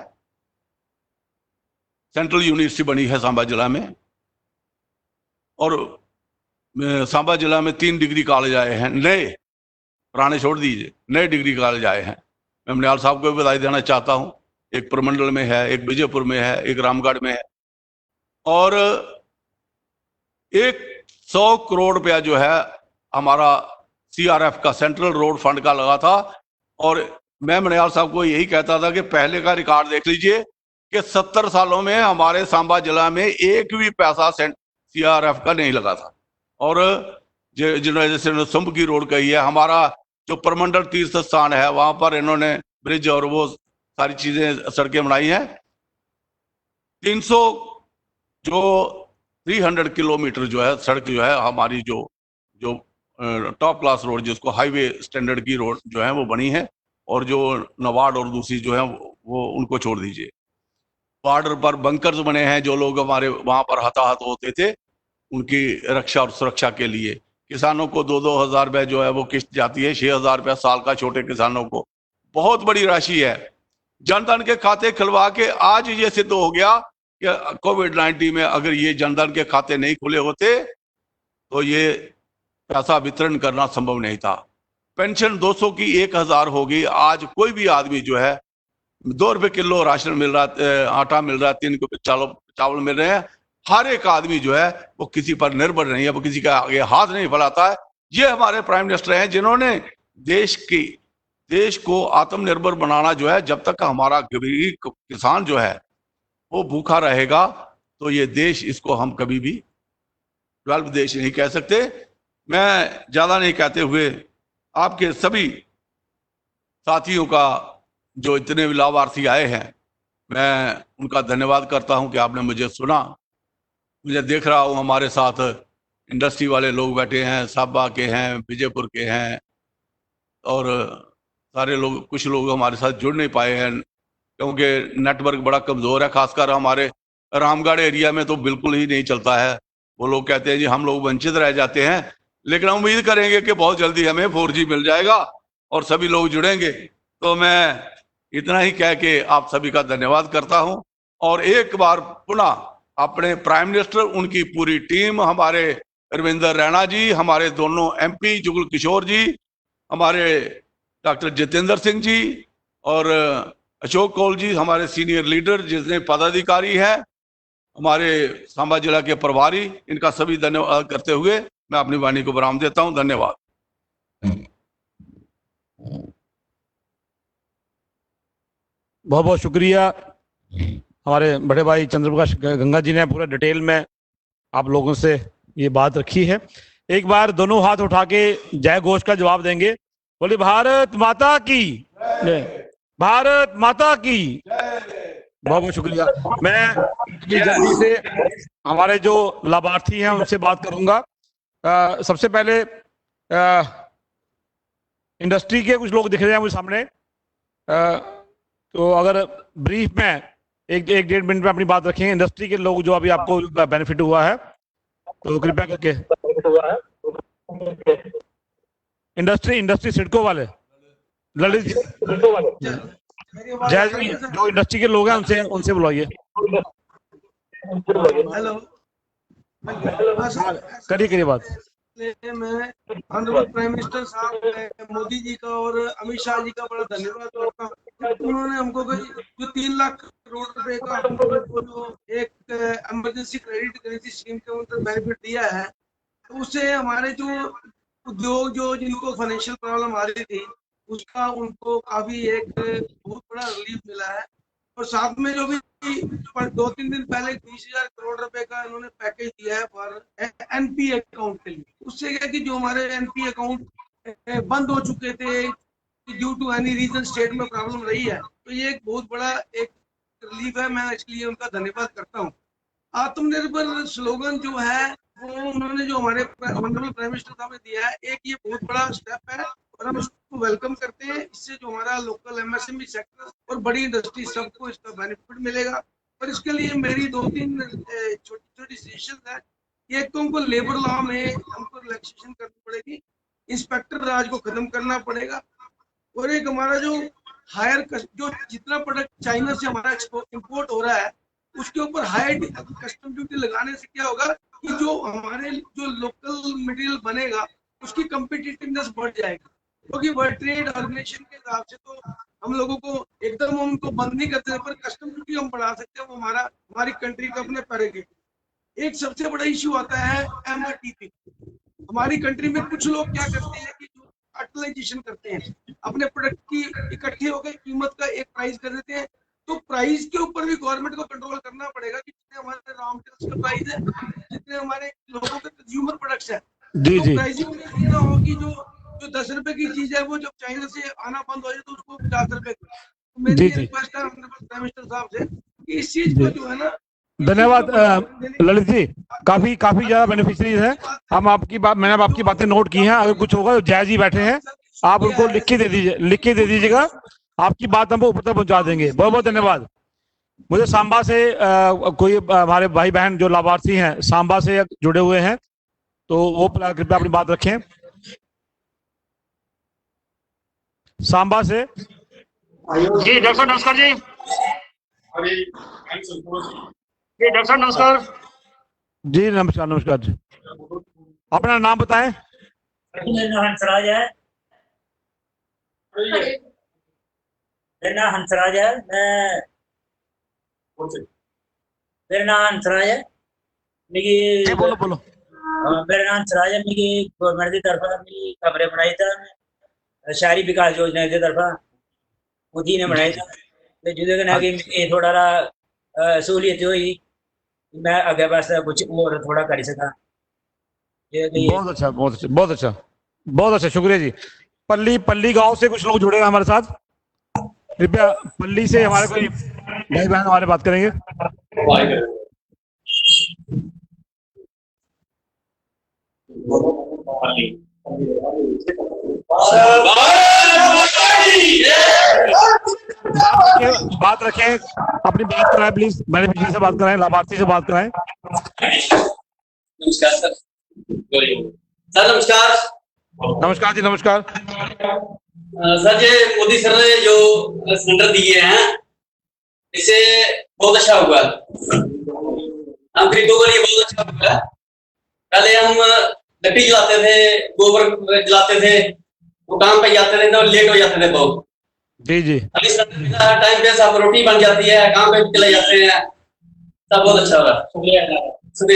सेंट्रल यूनिवर्सिटी बनी है सांबा जिला में। और सांबा जिला में 3 डिग्री कॉलेज आए हैं नए, पुराने छोड़ दीजिए, नए डिग्री कॉलेज आए हैं। मैं मनियाल साहब को भी बधाई देना चाहता हूँ। एक प्रमंडल में है, एक विजयपुर में है, एक रामगढ़ में है। और 100 करोड़ रुपया जो है हमारा CRF का, सेंट्रल रोड फंड का लगा था। और मैं मनियाल साहब को यही कहता था कि पहले का रिकॉर्ड देख लीजिए कि 70 सालों में हमारे सांबा जिला में एक भी पैसा CRF का नहीं लगा था। और जिन्होंने जैसे सुंभ की रोड कही है, हमारा जो प्रमंडल तीर्थ स्थान है, वहां पर इन्होंने ब्रिज और वो सारी चीजें, सड़कें बनाई हैं। 300 किलोमीटर जो है सड़क जो है हमारी, जो टॉप क्लास रोड, जिसको हाईवे स्टैंडर्ड की रोड जो है वो बनी है। और जो नवाड और दूसरी जो है वो उनको छोड़ दीजिए। बॉर्डर पर बंकर्स बने हैं, जो लोग हमारे वहां पर हताहत होते थे, उनकी रक्षा और सुरक्षा के लिए। किसानों को 2-2 हजार रुपये जो है वो किस्त जाती है, 6,000 रुपया साल का छोटे किसानों को, बहुत बड़ी राशि है। जनधन के खाते खुलवा के आज ये सिद्ध हो गया कि कोविड-19 में अगर ये जनधन के खाते नहीं खुले होते तो ये पैसा वितरण करना संभव नहीं था। पेंशन 200 की 1,000 होगी। आज कोई भी आदमी जो है, 2 रुपए किलो राशन मिल रहा है, आटा मिल रहा है, 3 चावल मिल रहे हैं। हर एक आदमी जो है वो किसी पर निर्भर नहीं है, वो किसी का आगे हाथ नहीं फैलाता है। ये हमारे प्राइम मिनिस्टर हैं जिन्होंने देश को आत्मनिर्भर बनाना जो है, जब तक हमारा गरीब किसान जो है वो भूखा रहेगा तो ये देश, इसको हम कभी भी डेवलप देश नहीं कह सकते। मैं ज्यादा नहीं कहते हुए आपके सभी साथियों का, जो इतने लाभार्थी आए हैं, मैं उनका धन्यवाद करता हूं कि आपने मुझे सुना। मुझे देख रहा हूं हमारे साथ इंडस्ट्री वाले लोग बैठे हैं, सांबा के हैं, विजयपुर के हैं, और सारे लोग, कुछ लोग हमारे साथ जुड़ नहीं पाए हैं क्योंकि नेटवर्क बड़ा कमज़ोर है। खासकर हमारे रामगढ़ एरिया में तो बिल्कुल ही नहीं चलता है। वो लोग कहते हैं जी हम लोग वंचित रह जाते हैं, लेकिन हम उम्मीद करेंगे कि बहुत जल्दी हमें 4G मिल जाएगा और सभी लोग जुड़ेंगे। तो मैं इतना ही कह के आप सभी का धन्यवाद करता हूं और एक बार पुनः अपने प्राइम मिनिस्टर, उनकी पूरी टीम, हमारे रविंदर रैना जी, हमारे दोनों MP जुगल किशोर जी, हमारे डॉक्टर जितेंद्र सिंह जी और अशोक कौल जी, हमारे सीनियर लीडर जितने पदाधिकारी हैं, हमारे सांबा जिला के प्रभारी, इनका सभी धन्यवाद करते हुए मैं अपनी वाणी को विराम देता हूं। धन्यवाद। बहुत बहुत शुक्रिया हमारे बड़े भाई चंद्रप्रकाश गंगा जी ने पूरा डिटेल में आप लोगों से ये बात रखी है। एक बार दोनों हाथ उठा के जय घोष का जवाब देंगे। बोले भारत माता की, भारत माता की। बहुत बहुत शुक्रिया। मैं जल्दी से हमारे जो लाभार्थी हैं उनसे बात करूंगा। सबसे पहले इंडस्ट्री के कुछ लोग दिख रहे हैं मुझे सामने। तो अगर ब्रीफ में एक डेढ़ मिनट में अपनी बात रखेंगे, इंडस्ट्री के लोग जो अभी आपको बेनिफिट हुआ है, तो कृपया करके इंडस्ट्री सिडको वाले ललित जी, जय जी, जो इंडस्ट्री के लोग हैं उनसे बुलाइए। हेलो, करिए बात। मैं ऑनरेबल प्राइम मिनिस्टर साहब मोदी जी का और अमित शाह जी का बड़ा धन्यवाद करता हूँ। उन्होंने हमको जो 3 लाख करोड़ रुपए का हमको जो एक इमरजेंसी क्रेडिट गारंटी स्कीम के अंदर बेनिफिट दिया है, तो उससे हमारे जो उद्योग जो जिनको फाइनेंशियल प्रॉब्लम आ रही थी उसका उनको काफी एक बहुत बड़ा रिलीफ मिला है। और साथ में जो भी 2-3 दिन पहले 20,000 करोड़ रुपए का इन्होंने पैकेज दिया है फॉर NP अकाउंट के लिए। उससे क्या कि जो हमारे NP अकाउंट बंद हो चुके थे due to any reason, state में प्रॉब्लम रही है, तो ये एक बहुत बड़ा एक रिलीफ है। मैं इसलिए उनका धन्यवाद करता हूँ। आत्मनिर्भर स्लोगन जो है वो उन्होंने जो हमारे ऑनरेबल प्राइम मिनिस्टर साहब ने दिया है, एक ये बहुत बड़ा स्टेप है और हम उसको वेलकम करते हैं। इससे जो हमारा लोकल MSME सेक्टर और बड़ी इंडस्ट्री सबको इसका बेनिफिट मिलेगा। और इसके लिए मेरी 2-3 छोटी छोटी सजेशन है। एक तो हमको लेबर लॉ में हमको रिलैक्सेशन करनी पड़ेगी, इंस्पेक्टर राज को खत्म करना पड़ेगा, और एक हमारा जो हायर जो जितना प्रोडक्ट चाइना से हमारा इम्पोर्ट हो रहा है उसके ऊपर हायर कस्टम ड्यूटी लगाने से क्या होगा कि जो हमारे जो लोकल मटेरियल बनेगा उसकी कम्पिटिटिवनेस बढ़ जाएगी। क्योंकि वर्ल्ड ट्रेड ऑर्गेनाइजेशन के हिसाब से तो हम लोगों को एकदम हम उनको बंद नहीं करते, पर कस्टम ड्यूटी हम बढ़ा सकते हैं, वो हमारी कंट्री का अपने पैरेगे। एक सबसे बड़ा इश्यू आता है MRTP। हमारी कंट्री में कुछ लोग क्या करते हैं कि जो कार्टेलाइजेशन करते हैं, अपने प्रोडक्ट की इकट्ठे होकर कीमत का एक प्राइस कर देते हैं। तो प्राइस के ऊपर भी गवर्नमेंट को कंट्रोल करना पड़ेगा कि जितने हमारे रॉ मटेरियल्स का प्राइस है, जितने हमारे लोगों के कंज्यूमर प्रोडक्ट्स है, जी तो जी, प्राइसिंग में ना हो कि जो 10 रुपए की चीज है वो जब चाइना से आना बंद हो जाए तो उसको 50 रुपए। तो मेरी रिक्वेस्ट है प्राइम मिनिस्टर साहब से कि इस चीज को जो है ना। धन्यवाद ललित जी, काफी ज्यादा बेनिफिशरीज हैं। मैंने आपकी बातें नोट की हैं। अगर कुछ होगा तो जय जी बैठे हैं, आप उनको लिख के दे दीजिएगा, आपकी बात हम ऊपर तक पहुंचा देंगे। बहुत बहुत धन्यवाद। मुझे सांबा से कोई हमारे भाई बहन जो लाभार्थी हैं सांबा से जुड़े हुए हैं, तो वो कृपया अपनी बात रखें। सांबा से जी डॉक्टर साहब नमस्कार जी। जी डॉक्टर साहब नमस्कार। जी नमस्कार जी, अपना नाम बताएं। मेरा नाम हंसराज है। मेरा नाम हंसराज है। मेरा नाम हंसराज है। बोलो। मेरा नाम हंसराज है। गवर्नमेंट की तरफा कमरे बनाए थे शहरी विकास योजना की तरफा, मोदी ने बनाए थे, जिसके थोड़ा सहूलियत हुई, मैं आगे वास्ते कुछ और थोड़ा कर सका। बहुत अच्छा, शुक्रिया जी। पल्ली गांव से कुछ लोग जुड़े हैं हमारे साथ, कृपया पल्ली से हमारे कोई भाई बहन हमारे बात करेंगे। बात रखें, अपनी बात कराएं प्लीज, बेनिफिशियरी से बात कराएं, लाभार्थी से बात कराएं। नमस्कार सर। सर नमस्कार। नमस्कार जी, नमस्कार। सर ये मोदी सर ने जो सिलेंडर दिए हैं इससे बहुत अच्छा हुआ, हम गरीबों के लिए बहुत अच्छा हुआ। पहले हम लकड़ी जलाते थे, गोबर जलाते थे, वो काम पे जाते थे तो लेट हो जाते थे बहुत। जी जी। अभी टाइम पे सब रोटी बन जाती है, काम पे चले जाते हैं, सब बहुत अच्छा होगा। शुक्रिया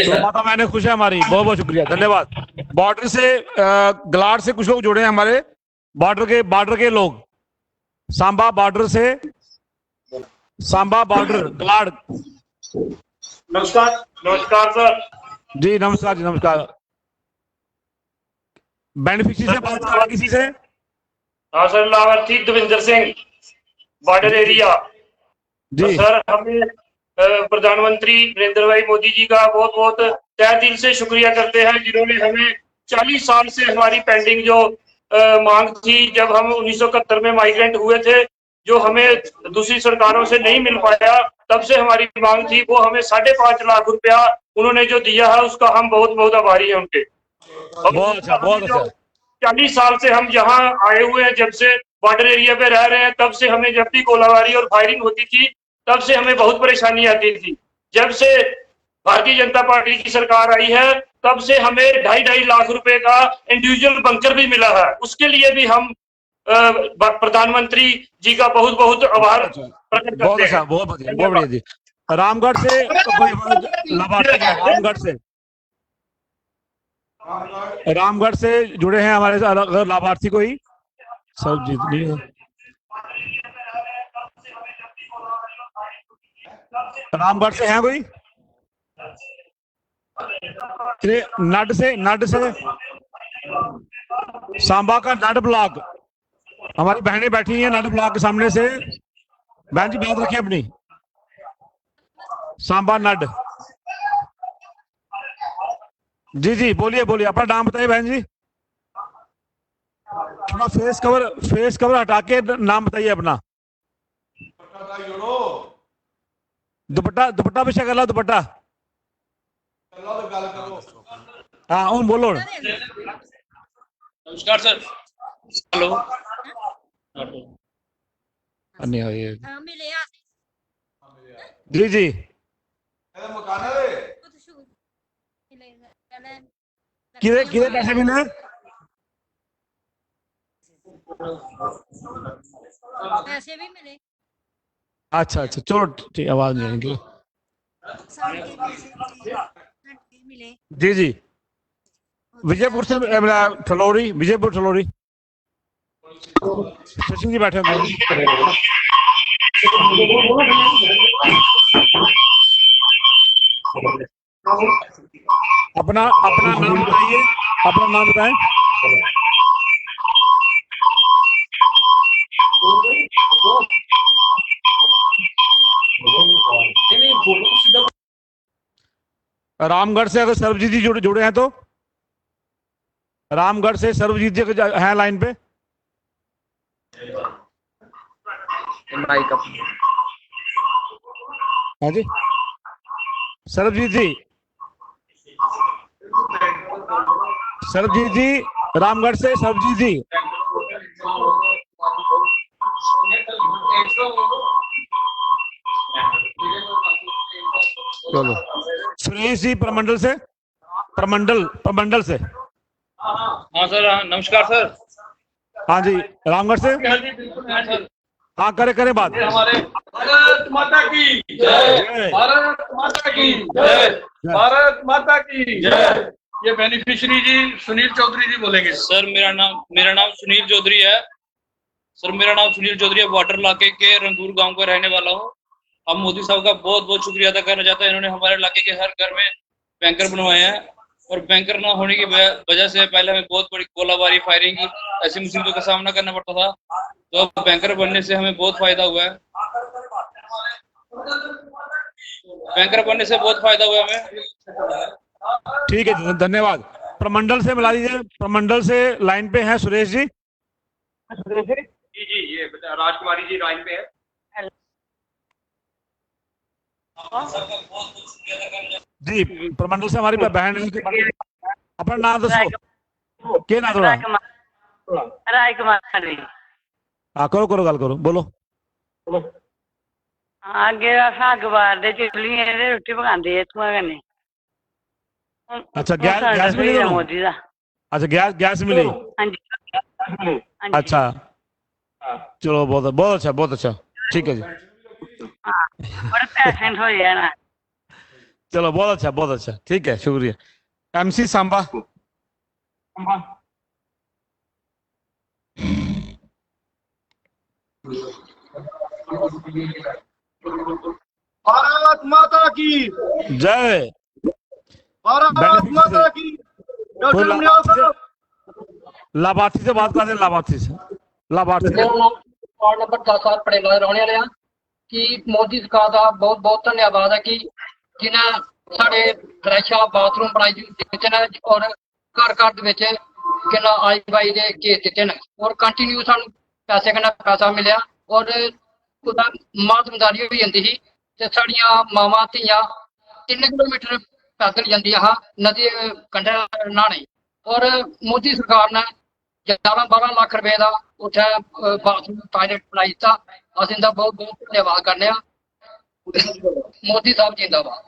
तो माता मैंने खुश है हमारी, बहुत बहुत शुक्रिया, धन्यवाद। बॉर्डर से गलाड से कुछ लोग जुड़े हैं हमारे, बॉर्डर के लोग, सांबा बॉर्डर से, सांबा बॉर्डर गलाड। नमस्कार। नमस्कार सर जी नमस्कार जी, नमस्कार। बेनिफिशियरी से बात करवा किसी से? हाँ सर, लाभार्थी दविंदर सिंह, बॉर्डर एरिया जी। तो सर हमें प्रधानमंत्री नरेंद्र भाई मोदी जी का बहुत बहुत तहे दिल से शुक्रिया करते हैं, जिन्होंने हमें 40 साल से हमारी पेंडिंग जो मांग थी, जब हम 1971 में माइग्रेंट हुए थे, जो हमें दूसरी सरकारों से नहीं मिल पाया, तब से हमारी मांग थी, वो हमें 5.5 लाख रुपया उन्होंने जो दिया है उसका हम बहुत बहुत आभारी हैं उनके। बहुत अच्छा, बहुत अच्छा। 40 साल से हम यहाँ आए हुए हैं, जब से बॉर्डर एरिया पे रह रहे हैं, तब से हमें जब भी गोलाबारी और फायरिंग होती थी तब से हमें बहुत परेशानी आती थी। जब से भारतीय जनता पार्टी की सरकार आई है तब से हमें 2.5 लाख रुपए का इंडिविजुअल बंकर भी मिला है, उसके लिए भी हम प्रधानमंत्री जी का बहुत बहुत आभार प्रकट करते हैं। बहुत अच्छा, बहुत बढ़िया, बहुत बढ़िया जी। रामगढ़ से कोई लाभार्थी है? रामगढ़ से जुड़े हैं हमारे साथ अगर लाभार्थी कोई? सरबजीत नहीं है। रामगढ़ से है कोई? नड से सांबा का नड ब्लॉक, हमारी बहनें बैठी हैं नड ब्लॉक के सामने से। बहन जी बात रखें अपनी, सांबा नड। जी जी बोलिए बोलिए, अपना नाम बताइए बहन जी। थोड़ा फेस कवर हटा के नाम बताइए अपना। दुपट्टा पे शक्ल, दुपट्टा। हाँ उन बोलो। नमस्कार सर। हेलो। जी जी। किधर पैसे मिले? पैसे भी मिले। अच्छा अच्छा, चलो ठीक, आवाज नहीं आएगी। मिले। जी जी। विजयपुर से ठलौरी, विजयपुर ठलौरी। सचिन जी बैठे होंगे। अपना नाम बताइए, अपना नाम बताएं। रामगढ़ से अगर सर्वजीत जी जुड़े हैं तो, रामगढ़ से सर्वजीत जी हैं लाइन पे। हाँ जी सरबजीत जी, रामगढ़ से सरबजीत जी। चलो सुरेश जी प्रमंडल से, प्रमंडल से। हाँ सर, नमस्कार सर। हाँ जी रामगढ़ से। हाँ करे बात। हमारे भारत माता की जय, भारत माता की जय, भारत माता की जय। ये बेनिफिशियरी जी सुनील चौधरी जी बोलेंगे। सर मेरा नाम सुनील चौधरी है। सर मेरा नाम सुनील चौधरी है, वाटर इलाके के रंगूर गांव का रहने वाला हूँ। हम मोदी साहब का बहुत बहुत शुक्रिया अदा करना चाहते हैं। इन्होंने हमारे इलाके के हर घर में बैंकर बनवाए हैं, और बैंकर ना होने की वजह से पहले हमें बहुत बड़ी गोलाबारी, फायरिंग की ऐसी मुसीबतों का सामना करना पड़ता था, तो अब बैंकर बनने से हमें बहुत फायदा हुआ है। बैंकर बनने से बहुत फायदा हुआ हमें। ठीक है, धन्यवाद। प्रमंडल से मिला दीजिए, प्रमंडल से लाइन पे है सुरेश जी। जी जी, ये राजकुमारी जी लाइन पे है। जी, प्रमंडल से हमारी बहन है। अपना नाम दसो, के नाम थोड़ा राजकुमारी। हाँ, करो करो गल करो, बोलो। अगे अग बारदे चुल्लियां ते रुट्टी पकांदे इत्थुआं कन्नै। अच्छा, गैस मिली दोनों? मोदी दा। अच्छा, गैस मिली। हां जी। अच्छा, चलो बहुत बहुत अच्छा, बहुत अच्छा, ठीक है जी। हाँ, बड़े पेशेंट हो जाए ना। चलो बहुत अच्छा, ठीक है, शुक्रिया। MC सांबा। भारत माता की जय। भारत माता की। कोई लाभार्थी से बात कर, लाभार्थी से। वार्ड नंबर 10 पड़ेगा रहने वाले हैं कि मोदी सरकार का बहुत बहुत धन्यवाद है कि जिन्हें साढ़े फ्रैशा बाथरूम बनाई दिते हैं और घर घर किन्ना आई दे केस दिते हैं और कंटिन्यू सानू पैसे कन्नै पैसा मिले और कुदै मातमदारी होई जंदी ही ते साड़ियां मावां धियां 3 किलोमीटर पैदल जंदियां हा नदी कंढे न्हाने और मोदी सरकार ने 11-12 लाख रुपए का उत्थे बाथरूम टॉयलेट बनाई दिता। अस इंदा बहुत बहुत धन्यवाद करने मोदी साहब जिंदाबाद।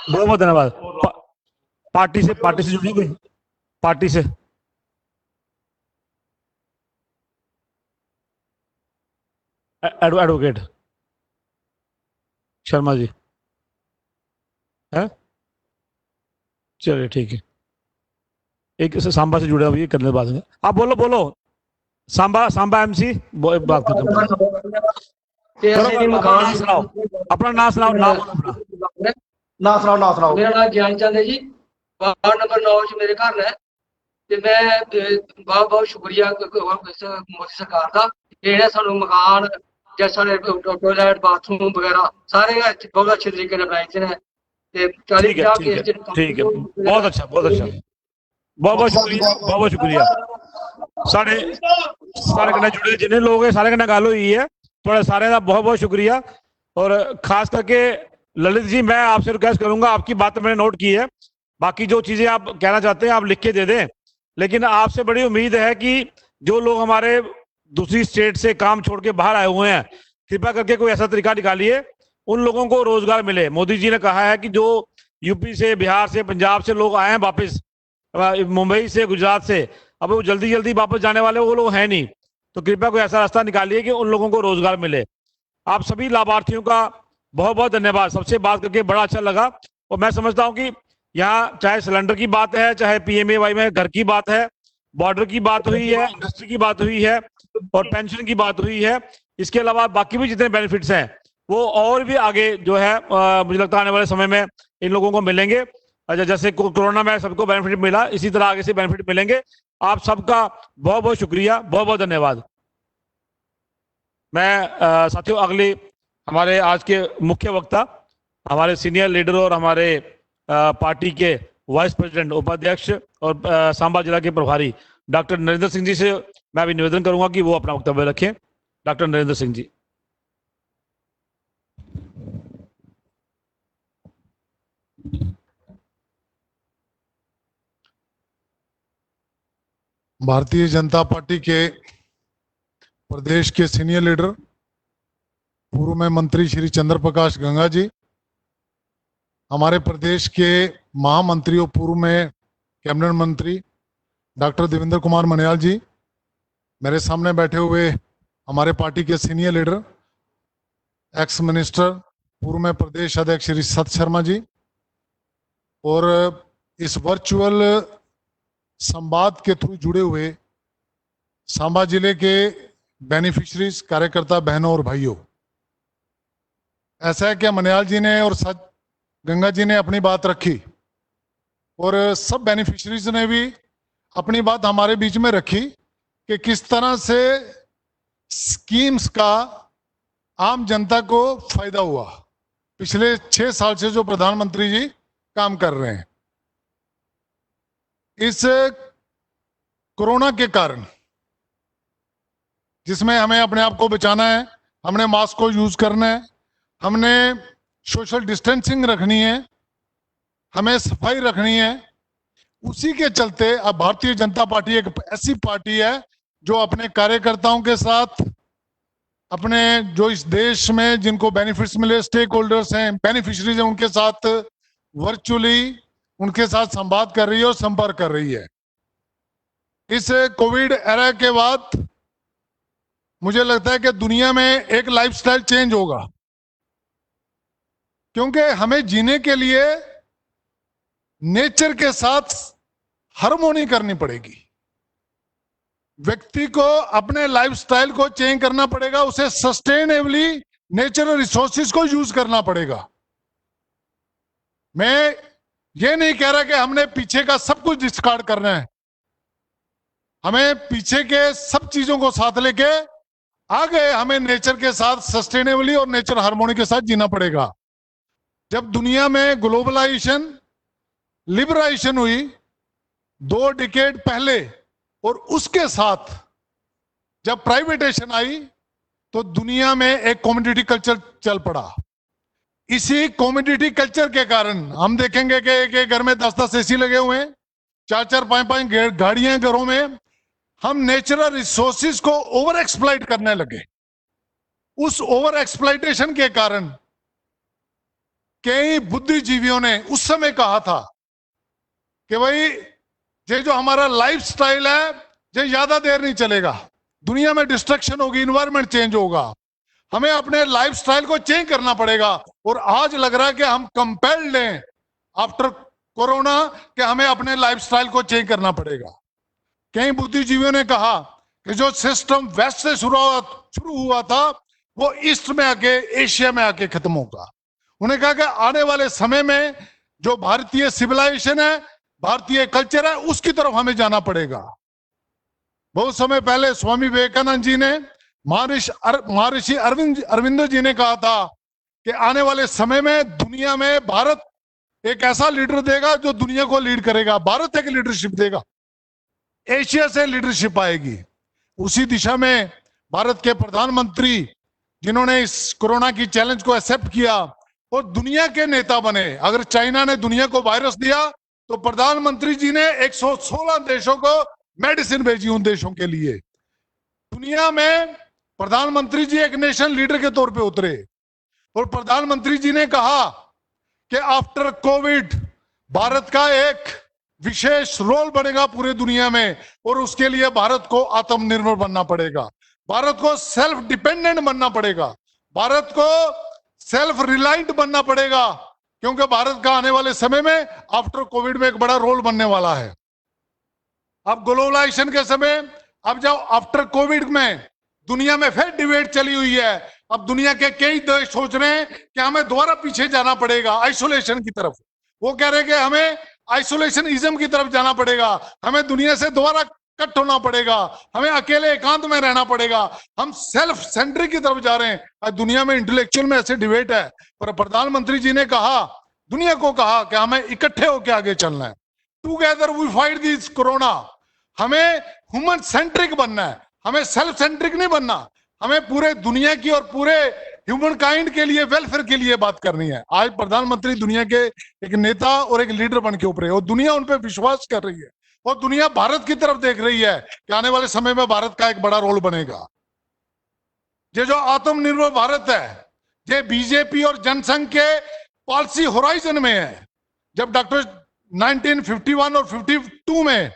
बहुत बहुत धन्यवाद। पार्टी से जुड़ी कोई पार्टी से? एडवोकेट शर्मा जी है? चलिए ठीक है, एक सांबा से जुड़ा हुआ है, करने बात है। आप बोलो सांबा MC बात करते हैं। अपना नाम सुनाओ। मेरा नाम ज्ञान चंद है जी, वार्ड नंबर 9 मेरे घर है। मैं बहुत बहुत शुक्रिया मोदी सरकार का, इन्हें सानू मकान जैसा टॉयलेट बाथरूम वगैरह सारे बहुत अच्छे तरीके से बनाए थे। ठीक है, बहुत अच्छा, बहुत शुक्रिया। सारे कन्नै जुड़े जिन्हें लोग सारे कन्नै गल हुई है, थोड़ा सारे का बहुत शुक्रिया। और खास करके ललित जी, मैं आपसे रिक्वेस्ट करूंगा, आपकी बात मैंने नोट की है, बाकी जो चीजें आप कहना चाहते हैं आप लिख के दे दें, लेकिन आपसे बड़ी उम्मीद है कि जो लोग हमारे दूसरी स्टेट से काम छोड़ के बाहर आए हुए हैं, कृपया करके कोई ऐसा तरीका निकालिए उन लोगों को रोजगार मिले। मोदी जी ने कहा है कि जो यूपी से, बिहार से, पंजाब से लोग आए हैं वापस, मुंबई से, गुजरात से, अब वो जल्दी वापस जाने वाले वो लोग हैं नहीं, तो कृपया कोई ऐसा रास्ता निकालिए कि उन लोगों को रोजगार मिले। आप सभी लाभार्थियों का बहुत बहुत धन्यवाद। सबसे बात करके बड़ा अच्छा लगा। और मैं समझता हूं कि यहाँ चाहे सिलेंडर की बात है, चाहे PMAY में घर की बात है, बॉर्डर की बात हुई है, इंडस्ट्री की बात हुई है और पेंशन की बात हुई है, इसके अलावा बाकी भी जितने बेनिफिट्स हैं वो और भी आगे जो है मुझे लगता है आने वाले समय में इन लोगों को मिलेंगे। अच्छा, जैसे कोरोना में सबको बेनिफिट मिला, इसी तरह आगे से बेनिफिट मिलेंगे। आप सबका बहुत बहुत शुक्रिया, बहुत बहुत धन्यवाद। मैं साथियों अगले हमारे आज के मुख्य वक्ता, हमारे सीनियर लीडर और हमारे पार्टी के वाइस प्रेसिडेंट, उपाध्यक्ष और सांबा जिला के प्रभारी डॉक्टर नरेंद्र सिंह जी से मैं भी निवेदन करूंगा कि वो अपना वक्तव्य रखें। डॉक्टर नरेंद्र सिंह जी। भारतीय जनता पार्टी के प्रदेश के सीनियर लीडर, पूर्व में मंत्री श्री चंद्र प्रकाश गंगा जी, हमारे प्रदेश के महामंत्री और पूर्व में कैबिनेट मंत्री डॉक्टर देवेंद्र कुमार मनियाल जी, मेरे सामने बैठे हुए हमारे पार्टी के सीनियर लीडर, एक्स मिनिस्टर, पूर्व में प्रदेश अध्यक्ष श्री सत शर्मा जी, और इस वर्चुअल संवाद के थ्रू जुड़े हुए सांबा जिले के बेनिफिशरीज, कार्यकर्ता बहनों और भाइयों। ऐसा है कि मनियाल जी ने और सत गंगा जी ने अपनी बात रखी और सब बेनिफिशरीज ने भी अपनी बात हमारे बीच में रखी कि किस तरह से स्कीम्स का आम जनता को फायदा हुआ। पिछले 6 साल से जो प्रधानमंत्री जी काम कर रहे हैं। इस कोरोना के कारण जिसमें हमें अपने आप को बचाना है, हमने मास्क को यूज करना है, हमने सोशल डिस्टेंसिंग रखनी है, हमें सफाई रखनी है। उसी के चलते अब भारतीय जनता पार्टी एक ऐसी पार्टी है जो अपने कार्यकर्ताओं के साथ, अपने जो इस देश में जिनको बेनिफिट्स मिले, स्टेक होल्डर्स हैं, बेनिफिशरीज हैं, उनके साथ वर्चुअली उनके साथ संवाद कर रही है और संपर्क कर रही है। इस कोविड एरा के बाद मुझे लगता है कि दुनिया में एक लाइफस्टाइल चेंज होगा, क्योंकि हमें जीने के लिए नेचर के साथ हार्मोनी करनी पड़ेगी। व्यक्ति को अपने लाइफस्टाइल को चेंज करना पड़ेगा, उसे सस्टेनेबली नेचुरल रिसोर्सेज को यूज करना पड़ेगा। मैं ये नहीं कह रहा कि हमने पीछे का सब कुछ डिस्कार्ड करना है, हमें पीछे के सब चीजों को साथ लेके आगे हमें नेचर के साथ सस्टेनेबली और नेचर हार्मोनी के साथ जीना पड़ेगा। जब दुनिया में ग्लोबलाइजेशन, लिबराइजेशन हुई 2 डिकेड पहले, और उसके साथ जब प्राइवेटाइजेशन आई तो दुनिया में एक कॉमोडिटी कल्चर चल पड़ा। इसी कॉमोडिटी कल्चर के कारण हम देखेंगे कि एक घर में 10-10 एसी लगे हुए हैं, 4-4, 5-5 गाड़ियां घरों में। हम नेचुरल रिसोर्सेज को ओवर एक्सप्लॉइट करने लगे। उस ओवर एक्सप्लॉइटेशन के कारण कई बुद्धिजीवियों ने उस समय कहा था कि भाई ये जो हमारा लाइफस्टाइल है ये ज्यादा देर नहीं चलेगा, दुनिया में डिस्ट्रक्शन होगी, इन्वायरमेंट चेंज होगा, हमें अपने लाइफस्टाइल को चेंज करना पड़ेगा। और आज लग रहा है कि हम कंपेल्ड हैं आफ्टर कोरोना कि हमें अपने लाइफस्टाइल को चेंज करना पड़ेगा। कई बुद्धिजीवियों ने कहा कि जो सिस्टम वेस्ट से शुरू हुआ था वो ईस्ट में आके, एशिया में आके खत्म होगा। उन्हें कहा कि आने वाले समय में जो भारतीय सिविलाइजेशन है, भारतीय कल्चर है, उसकी तरफ हमें जाना पड़ेगा। बहुत समय पहले स्वामी विवेकानंद जी ने, महर्षि अरविंदो जी ने कहा था कि आने वाले समय में दुनिया में भारत एक ऐसा लीडर देगा जो दुनिया को लीड करेगा। भारत एक लीडरशिप देगा, एशिया से लीडरशिप आएगी। उसी दिशा में भारत के प्रधानमंत्री, जिन्होंने इस कोरोना की चैलेंज को एक्सेप्ट किया और दुनिया के नेता बने। अगर चाइना ने दुनिया को वायरस दिया तो प्रधानमंत्री जी ने 116 देशों को मेडिसिन भेजी उन देशों के लिए। दुनिया में प्रधानमंत्री जी एक नेशन लीडर के तौर पे उतरे और प्रधानमंत्री जी ने कहा कि आफ्टर कोविड भारत का एक विशेष रोल बनेगा पूरे दुनिया में, और उसके लिए भारत को आत्मनिर्भर बनना पड़ेगा, भारत को सेल्फ डिपेंडेंट बनना पड़ेगा, भारत को सेल्फ रिलायंट बनना पड़ेगा, क्योंकि भारत का आने वाले समय में आफ्टर कोविड में एक बड़ा रोल बनने वाला है। अब ग्लोबलाइजेशन के समय, अब जब आफ्टर कोविड में दुनिया में फिर डिबेट चली हुई है, अब दुनिया के कई देश सोच रहे हैं कि हमें दोबारा पीछे जाना पड़ेगा आइसोलेशन की तरफ। वो कह रहे हैं कि हमें आइसोलेशनिज्म की तरफ जाना पड़ेगा, हमें दुनिया से दोबारा कट होना पड़ेगा, हमें अकेले एकांत में रहना पड़ेगा, हम सेल्फ सेंट्रिक की तरफ जा रहे हैं। आज दुनिया में इंटेलेक्चुअल में ऐसे डिबेट है, पर प्रधानमंत्री जी ने कहा, दुनिया को कहा कि हमें इकट्ठे होकर आगे चलना है। Together we fight this corona. हमें ह्यूमन सेंट्रिक बनना है, हमें सेल्फ सेंट्रिक नहीं बनना, हमें पूरे दुनिया की और पूरे ह्यूमन काइंड के लिए, वेलफेयर के लिए बात करनी है। आज प्रधानमंत्री दुनिया के एक नेता और एक लीडर बन के उभरे और दुनिया उन पर विश्वास कर रही है और दुनिया भारत की तरफ देख रही है कि आने वाले समय में भारत का एक बड़ा रोल बनेगा। ये जो आत्मनिर्भर भारत है, ये बीजेपी और जनसंघ के पॉलिसी होराइजन में है। जब डॉक्टर 1951 और 52 में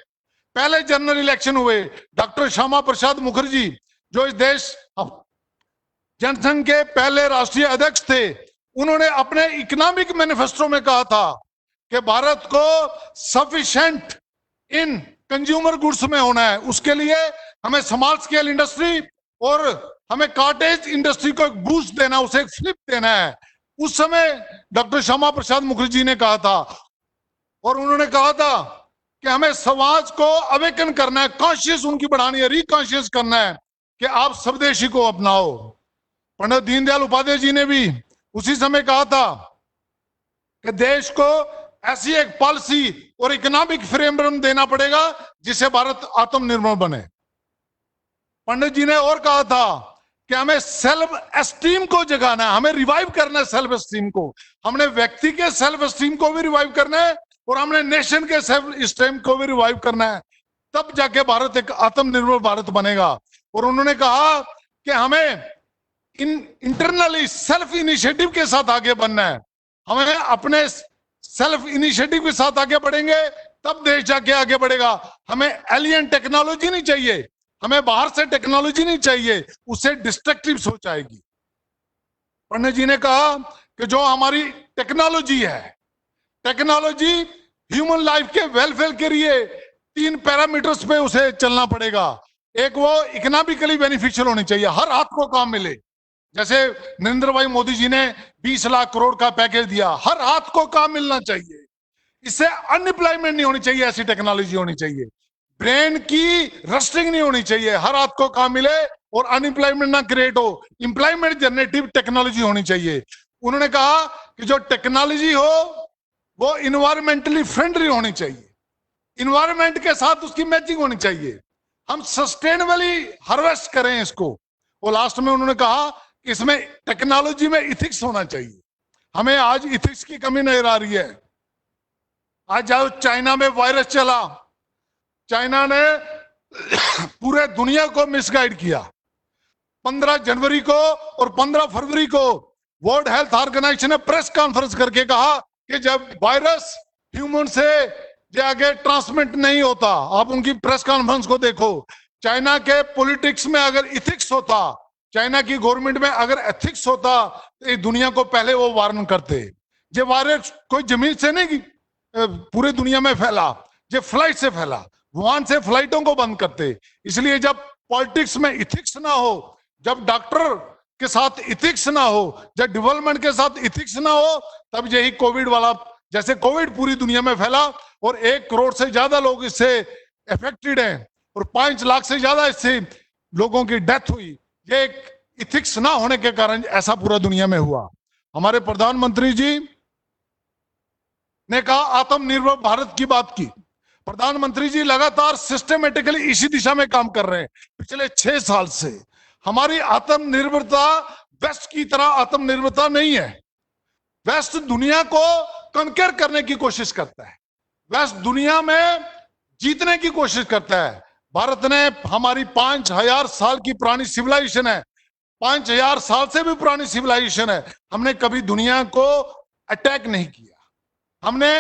पहले जनरल इलेक्शन हुए, डॉक्टर श्यामा प्रसाद मुखर्जी जो इस देश जनसंघ के पहले राष्ट्रीय अध्यक्ष थे, उन्होंने अपने इकोनॉमिक मैनिफेस्टो में कहा था कि भारत को सफिशिएंट इन कंज्यूमर गुड्स में होना है, उसके लिए हमें स्मॉल स्केल इंडस्ट्री और हमें कॉटेज इंडस्ट्री को एक बूस्ट देना, उसे एक फ्लिप देना है। उस समय डॉक्टर श्यामा प्रसाद मुखर्जी ने कहा था, और उन्होंने कहा था कि हमें समाज को अवेकन करना है, कॉन्शियस उनकी बढ़ानी है, रिकॉन्शियस करना है कि आप स्वदेशी को अपनाओ। पंडित दीनदयाल उपाध्याय जी ने भी उसी समय कहा था कि देश को ऐसी एक पॉलिसी और इकोनॉमिक फ्रेमवर्क देना पड़ेगा जिससे भारत आत्मनिर्भर बने। पंडित जी ने और कहा था कि हमें सेल्फ एस्टीम को जगाना है, हमें रिवाइव करना है सेल्फ एस्टीम को। हमने व्यक्ति के सेल्फ एस्टीम को भी रिवाइव करना है और हमने नेशन के सेल्फ एस्टीम को भी रिवाइव करना है, तब जाके भारत एक आत्मनिर्भर भारत बनेगा। और उन्होंने कहा कि हमें इंटरनली सेल्फ इनिशिएटिव के साथ आगे बढ़ना है। हमें अपने सेल्फ इनिशिएटिव के साथ आगे बढ़ेंगे तब देश जाके आगे बढ़ेगा। हमें एलियन टेक्नोलॉजी नहीं चाहिए, हमें बाहर से टेक्नोलॉजी नहीं चाहिए, उससे डिस्ट्रक्टिव सोच आएगी। पंडित जी ने कहा कि जो हमारी टेक्नोलॉजी है, टेक्नोलॉजी ह्यूमन लाइफ के वेलफेयर के लिए 3 पैरामीटर्स पे उसे चलना पड़ेगा। एक, वो इकोनॉमिकली बेनिफिशियल होनी चाहिए, हर हाथ को काम मिले। जैसे नरेंद्र भाई मोदी जी ने 20 लाख करोड़ का पैकेज दिया, हर हाथ को काम मिलना चाहिए। इससे अनएम्प्लॉयमेंट नहीं होनी चाहिए, ऐसी टेक्नोलॉजी होनी चाहिए। ब्रेन की रस्टिंग नहीं होनी चाहिए, हर हाथ को काम मिले और अनएम्प्लॉयमेंट ना क्रिएट हो, एम्प्लॉयमेंट जनरेटिव टेक्नोलॉजी होनी चाहिए। उन्होंने कहा कि जो टेक्नोलॉजी हो वो इन्वायरमेंटली फ्रेंडली होनी चाहिए, इन्वायरमेंट के साथ उसकी मैचिंग होनी चाहिए, हम सस्टेनेबली हार्वेस्ट करें इसको। और लास्ट में उन्होंने कहा कि इसमें टेक्नोलॉजी में इथिक्स होना चाहिए। हमें आज इथिक्स की कमी नजर आ रही है। आज जाओ चाइना में वायरस चला, चाइना ने पूरे दुनिया को मिसगाइड किया। 15 जनवरी को और 15 फरवरी को वर्ल्ड हेल्थ ऑर्गेनाइजेशन ने प्रेस कॉन्फ्रेंस करके कहा कि जब वायरस ह्यूमन से आगे ट्रांसमिट नहीं होता, आप उनकी प्रेस कॉन्फ्रेंस को देखो, चाइना के पॉलिटिक्स में अगर इथिक्स होता, चाइना की गवर्नमेंट में अगर एथिक्स होता तो इस दुनिया को पहले वो वार्न करते। ये वायरस कोई जमीन से नहीं पूरे दुनिया में फैला, ये फ्लाइट से फैला, वहां से फ्लाइटों को बंद करते। इसलिए जब पॉलिटिक्स में इथिक्स ना हो, जब डॉक्टर के साथ इथिक्स ना हो, जब डेवलपमेंट के साथ इथिक्स ना हो, तब यही कोविड वाला, जैसे कोविड पूरी दुनिया में फैला और 1 करोड़ से ज्यादा लोग इससे अफेक्टेड हैं और 5 लाख से ज्यादा इससे लोगों की डेथ हुई, ये एक इथिक्स ना होने के कारण ऐसा पूरा दुनिया में हुआ। हमारे प्रधानमंत्री जी ने कहा आत्मनिर्भर भारत की बात की। प्रधानमंत्री जी लगातार सिस्टमेटिकली इसी दिशा में काम कर रहे हैं पिछले 6 साल से। हमारी आत्मनिर्भरता वेस्ट की तरह आत्मनिर्भरता नहीं है। वेस्ट दुनिया को कंकेर करने की कोशिश करता है, वेस्ट दुनिया में जीतने की कोशिश करता है। भारत ने, हमारी 5000 साल की पुरानी सिविलाइजेशन है, 5000 साल से भी पुरानी सिविलाइजेशन है, हमने कभी दुनिया को अटैक नहीं किया। हमने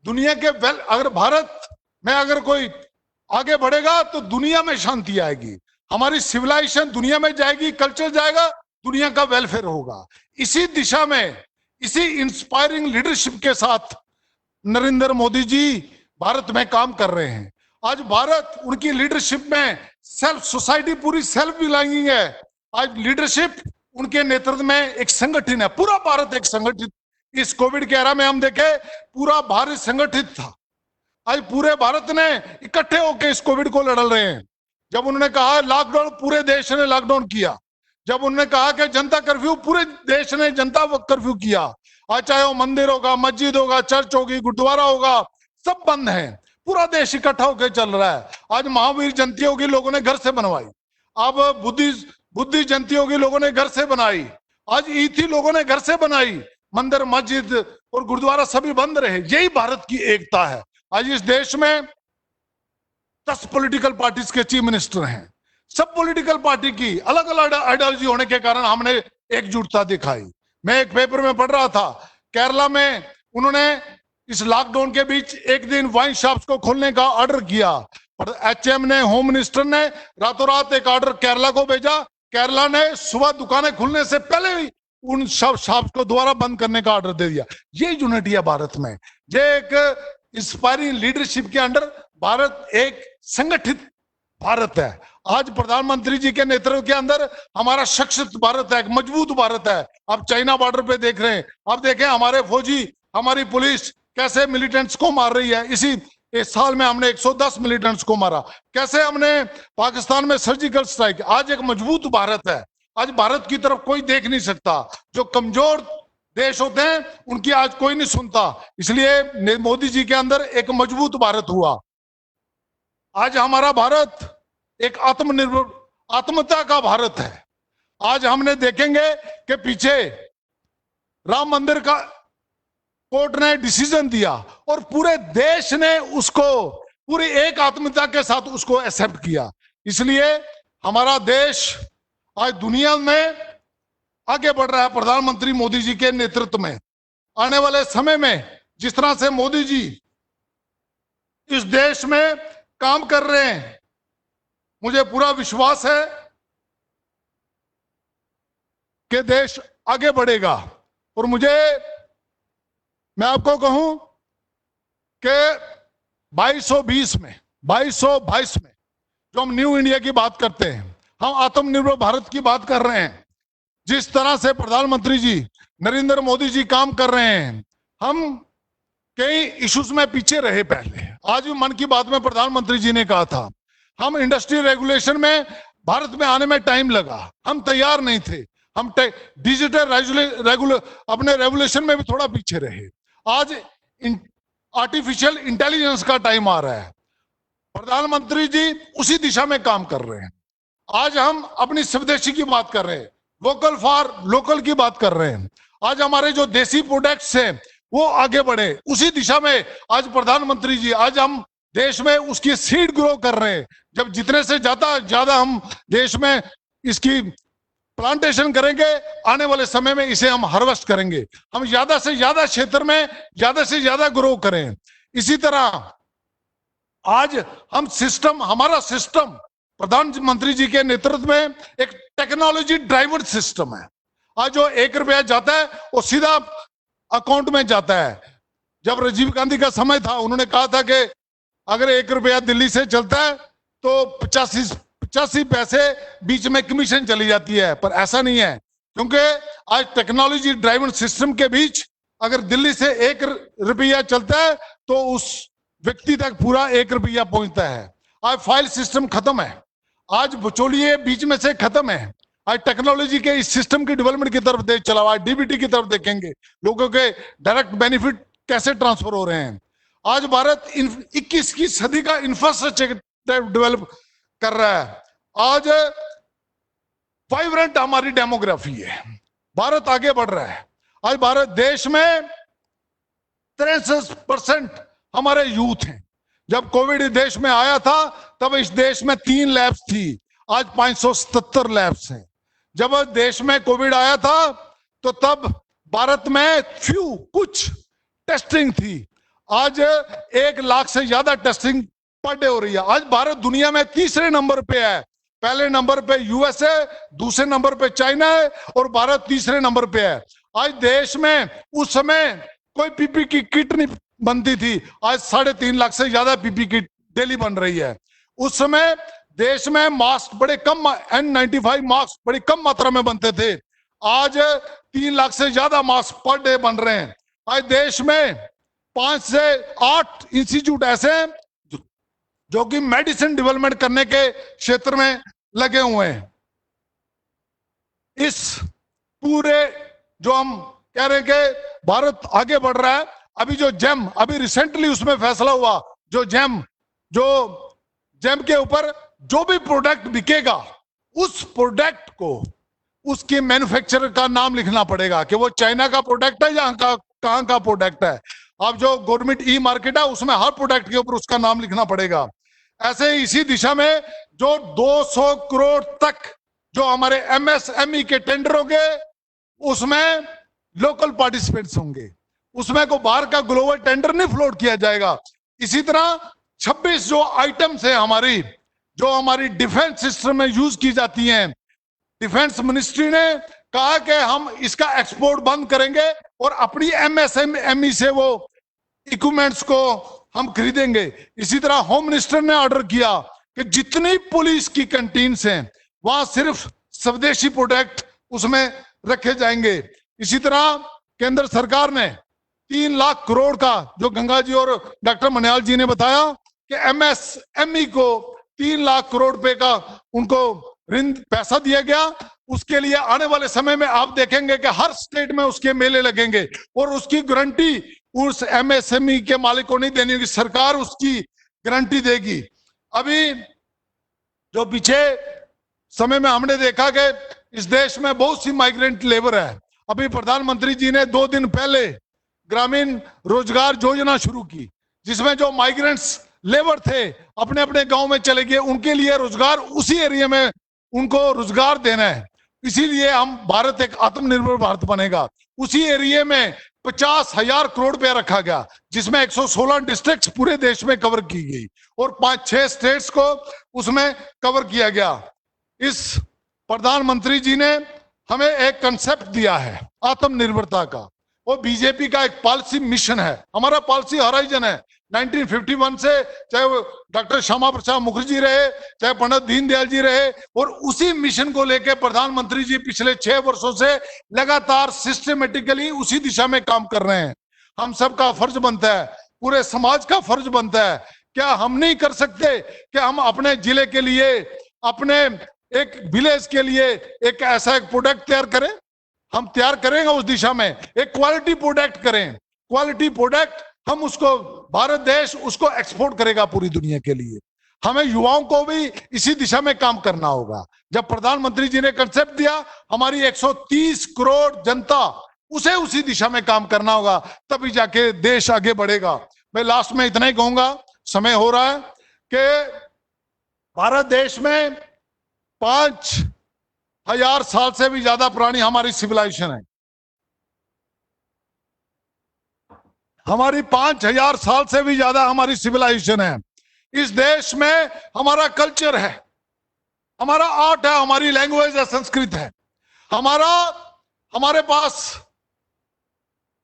दुनिया के अगर भारत में अगर कोई आगे बढ़ेगा तो दुनिया में शांति आएगी, हमारी सिविलाइजेशन दुनिया में जाएगी, कल्चर जाएगा, दुनिया का वेलफेयर होगा। इसी दिशा में, इसी इंस्पायरिंग लीडरशिप के साथ नरेंद्र मोदी जी भारत में काम कर रहे हैं। आज भारत, उनकी लीडरशिप में सेल्फ सोसाइटी पूरी सेल्फ बिलोंगिंग है। आज लीडरशिप उनके नेतृत्व में एक संगठन है, पूरा भारत एक संगठित। इस कोविड के एरा में हम देखे पूरा भारत संगठित था। आज पूरे भारत ने इकट्ठे होकर इस कोविड को लड़ रहे हैं। जब उन्होंने कहा लॉकडाउन, पूरे देश ने लॉकडाउन किया। जब उन्होंने कहा कि जनता कर्फ्यू, पूरे देश ने जनता कर्फ्यू किया। आज चाहे वो मंदिर होगा, मस्जिद होगा, चर्च होगी, गुरुद्वारा होगा, सब बंद है, पूरा देश इकट्ठा होकर चल रहा है। आज महावीर जयंती होगी, लोगों ने घर से बनवाई। अब बुद्धि जयंती होगी, लोगों ने घर से बनाई। आज ईद थी, लोगों ने घर से बनाई। मंदिर, मस्जिद और गुरुद्वारा सभी बंद रहे। यही भारत की एकता है। आज इस देश में 10 पॉलिटिकल पार्टीज के चीफ मिनिस्टर हैं। सब पॉलिटिकल पार्टी की अलग अलग आइडियोलॉजी होने के कारण हमने एकजुटता दिखाई। मैं एक पेपर में पढ़ रहा था, केरला में उन्होंने इस लॉकडाउन के बीच एक दिन वाइन शॉप्स को खोलने का ऑर्डर किया, पर एचएम ने, होम मिनिस्टर ने रातों रात एक ऑर्डर केरला को भेजा। केरला ने सुबह दुकानें खुलने से पहले ही उन शॉप्स को दोबारा बंद करने का ऑर्डर दे दिया। ये यूनिटी है भारत में। ये एक इंस्पायरिंग लीडरशिप के अंडर भारत एक संगठित भारत है। आज प्रधानमंत्री जी के नेतृत्व के अंदर हमारा सशक्त भारत है, एक मजबूत भारत है। अब चाइना बॉर्डर पे देख रहे हैं, अब देखें हमारे फौजी, हमारी पुलिस कैसे मिलिटेंट्स को मार रही है। इस साल में हमने 110 मिलिटेंट्स को मारा। कैसे हमने पाकिस्तान में सर्जिकल स्ट्राइक। आज एक मजबूत भारत है। आज भारत की तरफ कोई देख नहीं सकता। जो कमजोर देश होते हैं उनकी आज कोई नहीं सुनता। इसलिए मोदी जी के अंदर एक मजबूत भारत हुआ। आज हमारा भारत एक आत्मनिर्भर आत्मता का भारत है। आज हमने देखेंगे कि पीछे राम मंदिर का कोर्ट ने डिसीजन दिया और पूरे देश ने उसको पूरी एक आत्मता के साथ उसको एक्सेप्ट किया। इसलिए हमारा देश आज दुनिया में आगे बढ़ रहा है प्रधानमंत्री मोदी जी के नेतृत्व में। आने वाले समय में जिस तरह से मोदी जी इस देश में काम कर रहे हैं, मुझे पूरा विश्वास है कि देश आगे बढ़ेगा। और मैं आपको कहूं कि 2220 में 2222 में जो हम न्यू इंडिया की बात करते हैं, हम आत्मनिर्भर भारत की बात कर रहे हैं। जिस तरह से प्रधानमंत्री जी नरेंद्र मोदी जी काम कर रहे हैं, हम कई इश्यूज में पीछे रहे पहले। आज भी मन की बात में प्रधानमंत्री जी ने कहा था, हम इंडस्ट्री रेगुलेशन में भारत में आने में टाइम लगा, हम तैयार नहीं थे। हम डिजिटल अपने रेगुलेशन में भी थोड़ा पीछे रहे। आज आर्टिफिशियल इंटेलिजेंस का टाइम आ रहा है, प्रधानमंत्री जी उसी दिशा में काम कर रहे हैं। आज हम अपनी स्वदेशी की बात कर रहे हैं, वोकल फॉर लोकल की बात कर रहे हैं। आज हमारे जो देसी प्रोडक्ट्स हैं वो आगे बढ़े, उसी दिशा में आज प्रधानमंत्री जी, आज हम देश में उसकी सीड ग्रो कर रहे हैं। जब जितने से ज्यादा हम देश में इसकी प्लांटेशन करेंगे, आने वाले समय में इसे हम हार्वेस्ट करेंगे। हम ज्यादा से ज्यादा क्षेत्र में ज्यादा से ज्यादा ग्रो करें। इसी तरह आज हम हमारा सिस्टम प्रधानमंत्री जी के नेतृत्व में एक टेक्नोलॉजी ड्राइवर सिस्टम है। आज जो 1 रुपया जाता है वो सीधा अकाउंट में जाता है। जब राजीव गांधी का समय था, उन्होंने कहा था कि अगर 1 रुपया दिल्ली से चलता है तो 85 पैसे बीच में कमीशन चली जाती है, पर ऐसा नहीं है, क्योंकि आज टेक्नोलॉजी ड्राइवन सिस्टम के बीच अगर दिल्ली से 1 रुपया चलता है तो उस व्यक्ति तक पूरा 1 रुपया पहुंचता है। आज फाइल सिस्टम खत्म है, आज बिचौलिए बीच में से खत्म है। आज टेक्नोलॉजी के इस सिस्टम की डेवलपमेंट की तरफ देश चला हुआ है। डीबीटी की तरफ देखेंगे, लोगों के डायरेक्ट बेनिफिट कैसे ट्रांसफर हो रहे हैं। आज भारत 21वीं सदी का इंफ्रास्ट्रक्चर डेवलप कर रहा है। आज वाइब्रेंट हमारी डेमोग्राफी है, भारत आगे बढ़ रहा है। आज भारत देश में 63% हमारे यूथ हैं। जब कोविड देश में आया था तब इस देश में 3 लैब्स थी, आज 577 लैब्स हैं। जब देश में कोविड आया था तो तब भारत में कुछ टेस्टिंग थी, आज 1 लाख से ज्यादा टेस्टिंग पर डे हो रही है। आज भारत दुनिया में 3रे नंबर पे है। पहले नंबर पे यूएस है, दूसरे नंबर पे चाइना है और भारत 3रे नंबर पे है। आज देश में उस समय कोई पीपी की किट नहीं बनती थी, आज 3.5 लाख से ज्यादा पीपी किट डेली बन रही है। उस समय देश में मास्क बड़े कम, N95 मास्क बड़ी कम मात्रा में बनते थे, आज 3 लाख से ज्यादा मास्क पर डे बन रहे हैं। आज देश में 5 से 8 इंस्टीट्यूट ऐसे हैं जो कि मेडिसिन डेवलपमेंट करने के क्षेत्र में लगे हुए हैं। इस पूरे जो हम कह रहे हैं कि भारत आगे बढ़ रहा है, अभी जो जेम, अभी रिसेंटली उसमें फैसला हुआ, जो जेम के ऊपर जो भी प्रोडक्ट बिकेगा उस प्रोडक्ट को उसके मैन्युफैक्चरर का नाम लिखना पड़ेगा कि वो चाइना का प्रोडक्ट है या कहां का प्रोडक्ट है। अब जो गवर्नमेंट ई मार्केट है उसमें हर प्रोडक्ट के ऊपर उसका नाम लिखना पड़ेगा। ऐसे ही इसी दिशा में जो 200 करोड़ तक जो हमारे MSME के टेंडर होंगे उसमें लोकल पार्टिसिपेंट्स होंगे, उसमें को बाहर का ग्लोबल टेंडर नहीं फ्लोट किया जाएगा। इसी तरह 26 जो आइटम्स है हमारी, जो हमारी डिफेंस सिस्टम में यूज की जाती हैं, डिफेंस मिनिस्ट्री ने कहा कि हम इसका एक्सपोर्ट बंद करेंगे और अपनी MSME से वो इक्विपमेंट्स को हम खरीदेंगे। इसी तरह होम मिनिस्टर ने ऑर्डर किया कि जितनी पुलिस की कैंटीन्स हैं वहां सिर्फ स्वदेशी प्रोडक्ट उसमें रखे जाएंगे। इसी तरह केंद्र सरकार ने 3 लाख करोड़ का, जो गंगा जी और डॉक्टर मनियाल जी ने बताया कि MSME को 3 लाख करोड़ रुपए का उनको ऋण पैसा दिया गया, उसके लिए आने वाले समय में आप देखेंगे कि हर स्टेट में उसके मेले लगेंगे और उसकी गारंटी उस एमएसएमई के मालिक को नहीं देनी होगी, सरकार उसकी गारंटी देगी। अभी जो पीछे समय में हमने देखा कि इस देश में बहुत सी माइग्रेंट लेबर है। अभी प्रधानमंत्री जी ने 2 दिन पहले ग्रामीण रोजगार योजना शुरू की, जिसमें जो माइग्रेंट्स लेबर थे अपने अपने गांव में चले गए, उनके लिए रोजगार उसी एरिया में उनको रोजगार देना है। इसीलिए हम भारत एक आत्मनिर्भर भारत बनेगा। उसी एरिया में 50,000 करोड़ रुपया रखा गया, जिसमें 116 डिस्ट्रिक्ट्स पूरे देश में कवर की गई और 5-6 स्टेट्स को उसमें कवर किया गया। इस प्रधानमंत्री जी ने हमें एक कंसेप्ट दिया है आत्मनिर्भरता का, वो बीजेपी का एक पॉलिसी मिशन है। हमारा पॉलिसी हॉराइजन है 1951 से, चाहे वो डॉक्टर श्यामा प्रसाद मुखर्जी रहे, चाहे पंडित दीनदयाल जी रहे, और उसी मिशन को लेकर प्रधानमंत्री जी पिछले 6 वर्षों से लगातार सिस्टमेटिकली उसी दिशा में काम कर रहे हैं। हम सबका फर्ज बनता है, पूरे समाज का फर्ज बनता है, क्या हम नहीं कर सकते कि हम अपने जिले के लिए, अपने एक विलेज के लिए एक ऐसा एक प्रोडक्ट तैयार करें? हम तैयार करेंगे उस दिशा में, एक क्वालिटी प्रोडक्ट करें। क्वालिटी प्रोडक्ट हम उसको, भारत देश उसको एक्सपोर्ट करेगा पूरी दुनिया के लिए। हमें युवाओं को भी इसी दिशा में काम करना होगा। जब प्रधानमंत्री जी ने कंसेप्ट दिया, हमारी 130 करोड़ जनता, उसे उसी दिशा में काम करना होगा, तभी जाके देश आगे बढ़ेगा। मैं लास्ट में इतना ही कहूंगा, समय हो रहा है, कि भारत देश में 5,000 साल से भी ज्यादा पुरानी हमारी सिविलाइजेशन है। हमारी 5,000 साल से भी ज्यादा हमारी सिविलाइजेशन है। इस देश में हमारा कल्चर है, हमारा आर्ट है, हमारी लैंग्वेज है, संस्कृत है, हमारे पास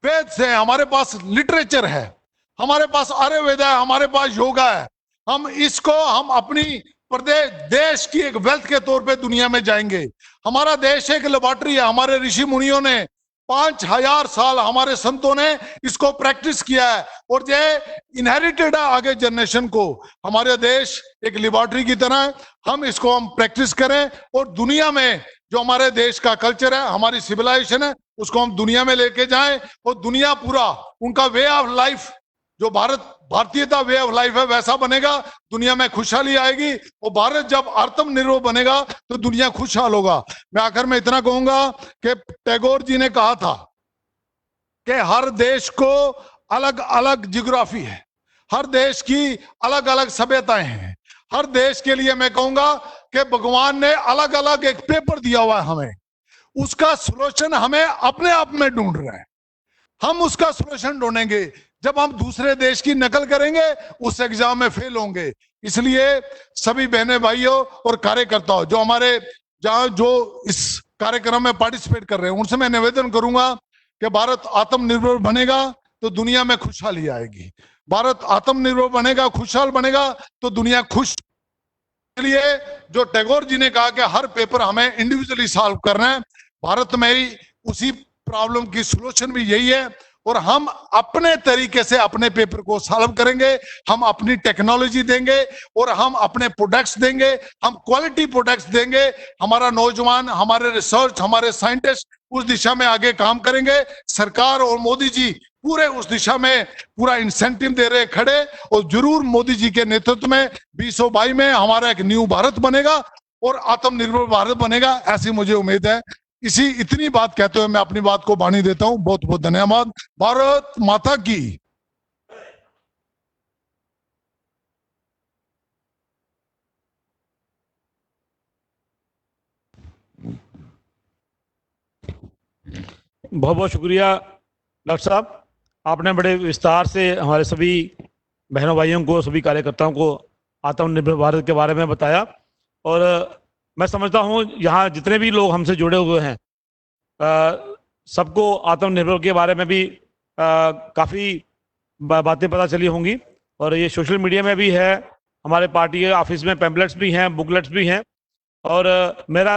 वेद है, हमारे पास लिटरेचर है, हमारे पास आर्यवेद है, हमारे पास योगा है। हम अपनी प्रदेश देश की एक वेल्थ के तौर पे दुनिया में जाएंगे। हमारा देश एक लेबोरेटरी है। हमारे ऋषि मुनियों ने 5,000 साल, हमारे संतों ने इसको प्रैक्टिस किया है और ये इनहेरिटेड है आगे जनरेशन को। हमारे देश एक लेबोरेटरी की तरह है, हम प्रैक्टिस करें और दुनिया में जो हमारे देश का कल्चर है, हमारी सिविलाइजेशन है, उसको हम दुनिया में लेके जाएं और दुनिया पूरा उनका वे ऑफ लाइफ, जो भारतीयता वे ऑफ लाइफ है, वैसा बनेगा, दुनिया में खुशहाली आएगी। और भारत जब आत्मनिर्भर बनेगा तो दुनिया खुशहाल होगा। मैं आखिर में इतना कहूंगा कि टैगोर जी ने कहा था कि हर देश को अलग अलग जियोग्राफी है, हर देश की अलग अलग सभ्यताएं हैं। हर देश के लिए मैं कहूंगा कि भगवान ने अलग अलग एक पेपर दिया हुआ है हमें, उसका सोल्यूशन हमें अपने आप में ढूंढ रहे हैं। हम उसका सोल्यूशन ढूंढेंगे। जब हम दूसरे देश की नकल करेंगे उस एग्जाम में फेल होंगे। इसलिए सभी बहने भाइयों और कार्यकर्ताओं जो इस कार्यक्रम में पार्टिसिपेट कर रहे हैं, उनसे मैं निवेदन करूंगा कि भारत आत्मनिर्भर बनेगा तो दुनिया में खुशहाली आएगी। भारत आत्मनिर्भर बनेगा, खुशहाल बनेगा तो दुनिया खुश। इसलिए जो टैगोर जी ने कहा कि हर पेपर हमें इंडिविजुअली सॉल्व करना है, भारत में ही उसी प्रॉब्लम की सॉल्यूशन भी यही है। और हम अपने तरीके से अपने पेपर को सॉल्व करेंगे, हम अपनी टेक्नोलॉजी देंगे और हम अपने प्रोडक्ट्स देंगे, हम क्वालिटी प्रोडक्ट्स देंगे। हमारा नौजवान, हमारे रिसर्च, हमारे साइंटिस्ट उस दिशा में आगे काम करेंगे। सरकार और मोदी जी पूरे उस दिशा में पूरा इंसेंटिव दे रहे खड़े, और जरूर मोदी जी के नेतृत्व में 2022 में हमारा एक न्यू भारत बनेगा और आत्मनिर्भर भारत बनेगा, ऐसी मुझे उम्मीद है। इतनी बात कहते हुए मैं अपनी बात को वाणी देता हूं। बहुत बहुत धन्यवाद। भारत माता की। बहुत बहुत शुक्रिया डॉक्टर साहब, आपने बड़े विस्तार से हमारे सभी बहनों भाइयों को, सभी कार्यकर्ताओं को आत्मनिर्भर भारत के बारे में बताया। और मैं समझता हूँ यहाँ जितने भी लोग हमसे जुड़े हुए हैं, सबको आत्मनिर्भर के बारे में भी काफ़ी बातें पता चली होंगी। और ये सोशल मीडिया में भी है, हमारे पार्टी के ऑफिस में पैम्पलेट्स भी हैं, बुकलेट्स भी हैं। और मेरा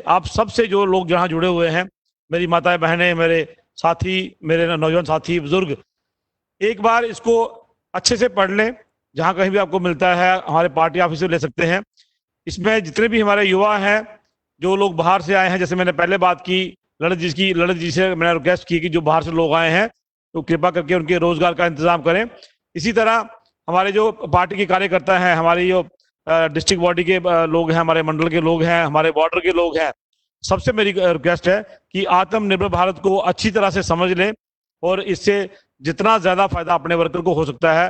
आप सबसे जो लोग जहाँ जुड़े हुए हैं, मेरी माताएं बहनें, मेरे साथी, मेरे नौजवान साथी, बुजुर्ग, एक बार इसको अच्छे से पढ़ लें। जहाँ कहीं भी आपको मिलता है, हमारे पार्टी ऑफिस से ले सकते हैं। इसमें जितने भी हमारे युवा हैं, जो लोग बाहर से आए हैं, जैसे मैंने पहले बात की ललित जी से मैंने रिक्वेस्ट की कि जो बाहर से लोग आए हैं तो कृपा करके उनके रोजगार का इंतजाम करें। इसी तरह हमारे जो पार्टी के कार्यकर्ता हैं, हमारी जो डिस्ट्रिक्ट बॉडी के लोग हैं, हमारे मंडल के लोग हैं, हमारे बॉर्डर के लोग हैं, सबसे मेरी रिक्वेस्ट है कि आत्मनिर्भर भारत को अच्छी तरह से समझ लें और इससे जितना ज्यादा फायदा अपने वर्कर को हो सकता है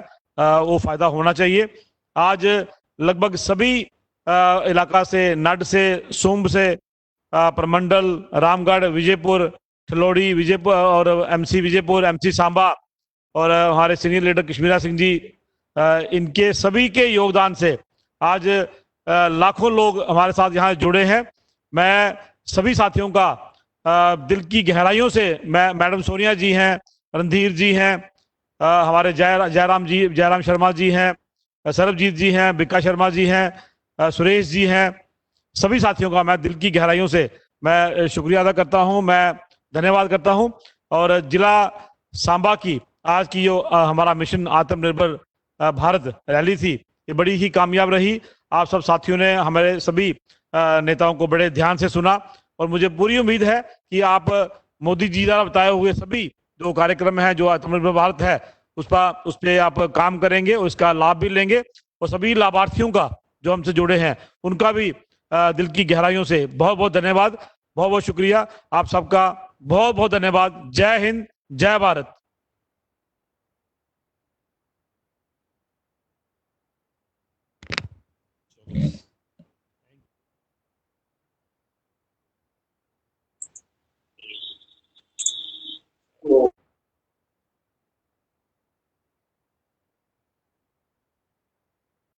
वो फायदा होना चाहिए। आज लगभग सभी इलाका से, नड से, सुंब से, प्रमंडल, रामगढ़, विजयपुर, ठलोड़ी, विजयपुर और एमसी विजयपुर, एमसी सांबा और हमारे सीनियर लीडर कश्मीरा सिंह जी, इनके सभी के योगदान से आज लाखों लोग हमारे साथ यहाँ जुड़े हैं। मैं सभी साथियों का दिल की गहराइयों से, मैं मैडम सोनिया जी हैं, रणधीर जी हैं, हमारे जयराम शर्मा जी हैं, सरबजीत जी हैं, बिक्का शर्मा जी हैं, सुरेश जी हैं, सभी साथियों का मैं दिल की गहराइयों से मैं शुक्रिया अदा करता हूं, मैं धन्यवाद करता हूं। और जिला सांबा की आज की जो हमारा मिशन आत्मनिर्भर भारत रैली थी, ये बड़ी ही कामयाब रही। आप सब साथियों ने हमारे सभी नेताओं को बड़े ध्यान से सुना और मुझे पूरी उम्मीद है कि आप मोदी जी द्वारा बताए हुए सभी जो कार्यक्रम है, जो आत्मनिर्भर भारत है, उस पर आप काम करेंगे, उसका लाभ भी लेंगे और सभी लाभार्थियों का जो हमसे जुड़े हैं उनका भी दिल की गहराइयों से बहुत बहुत धन्यवाद, बहुत बहुत शुक्रिया। आप सबका बहुत बहुत धन्यवाद। जय हिंद, जय भारत।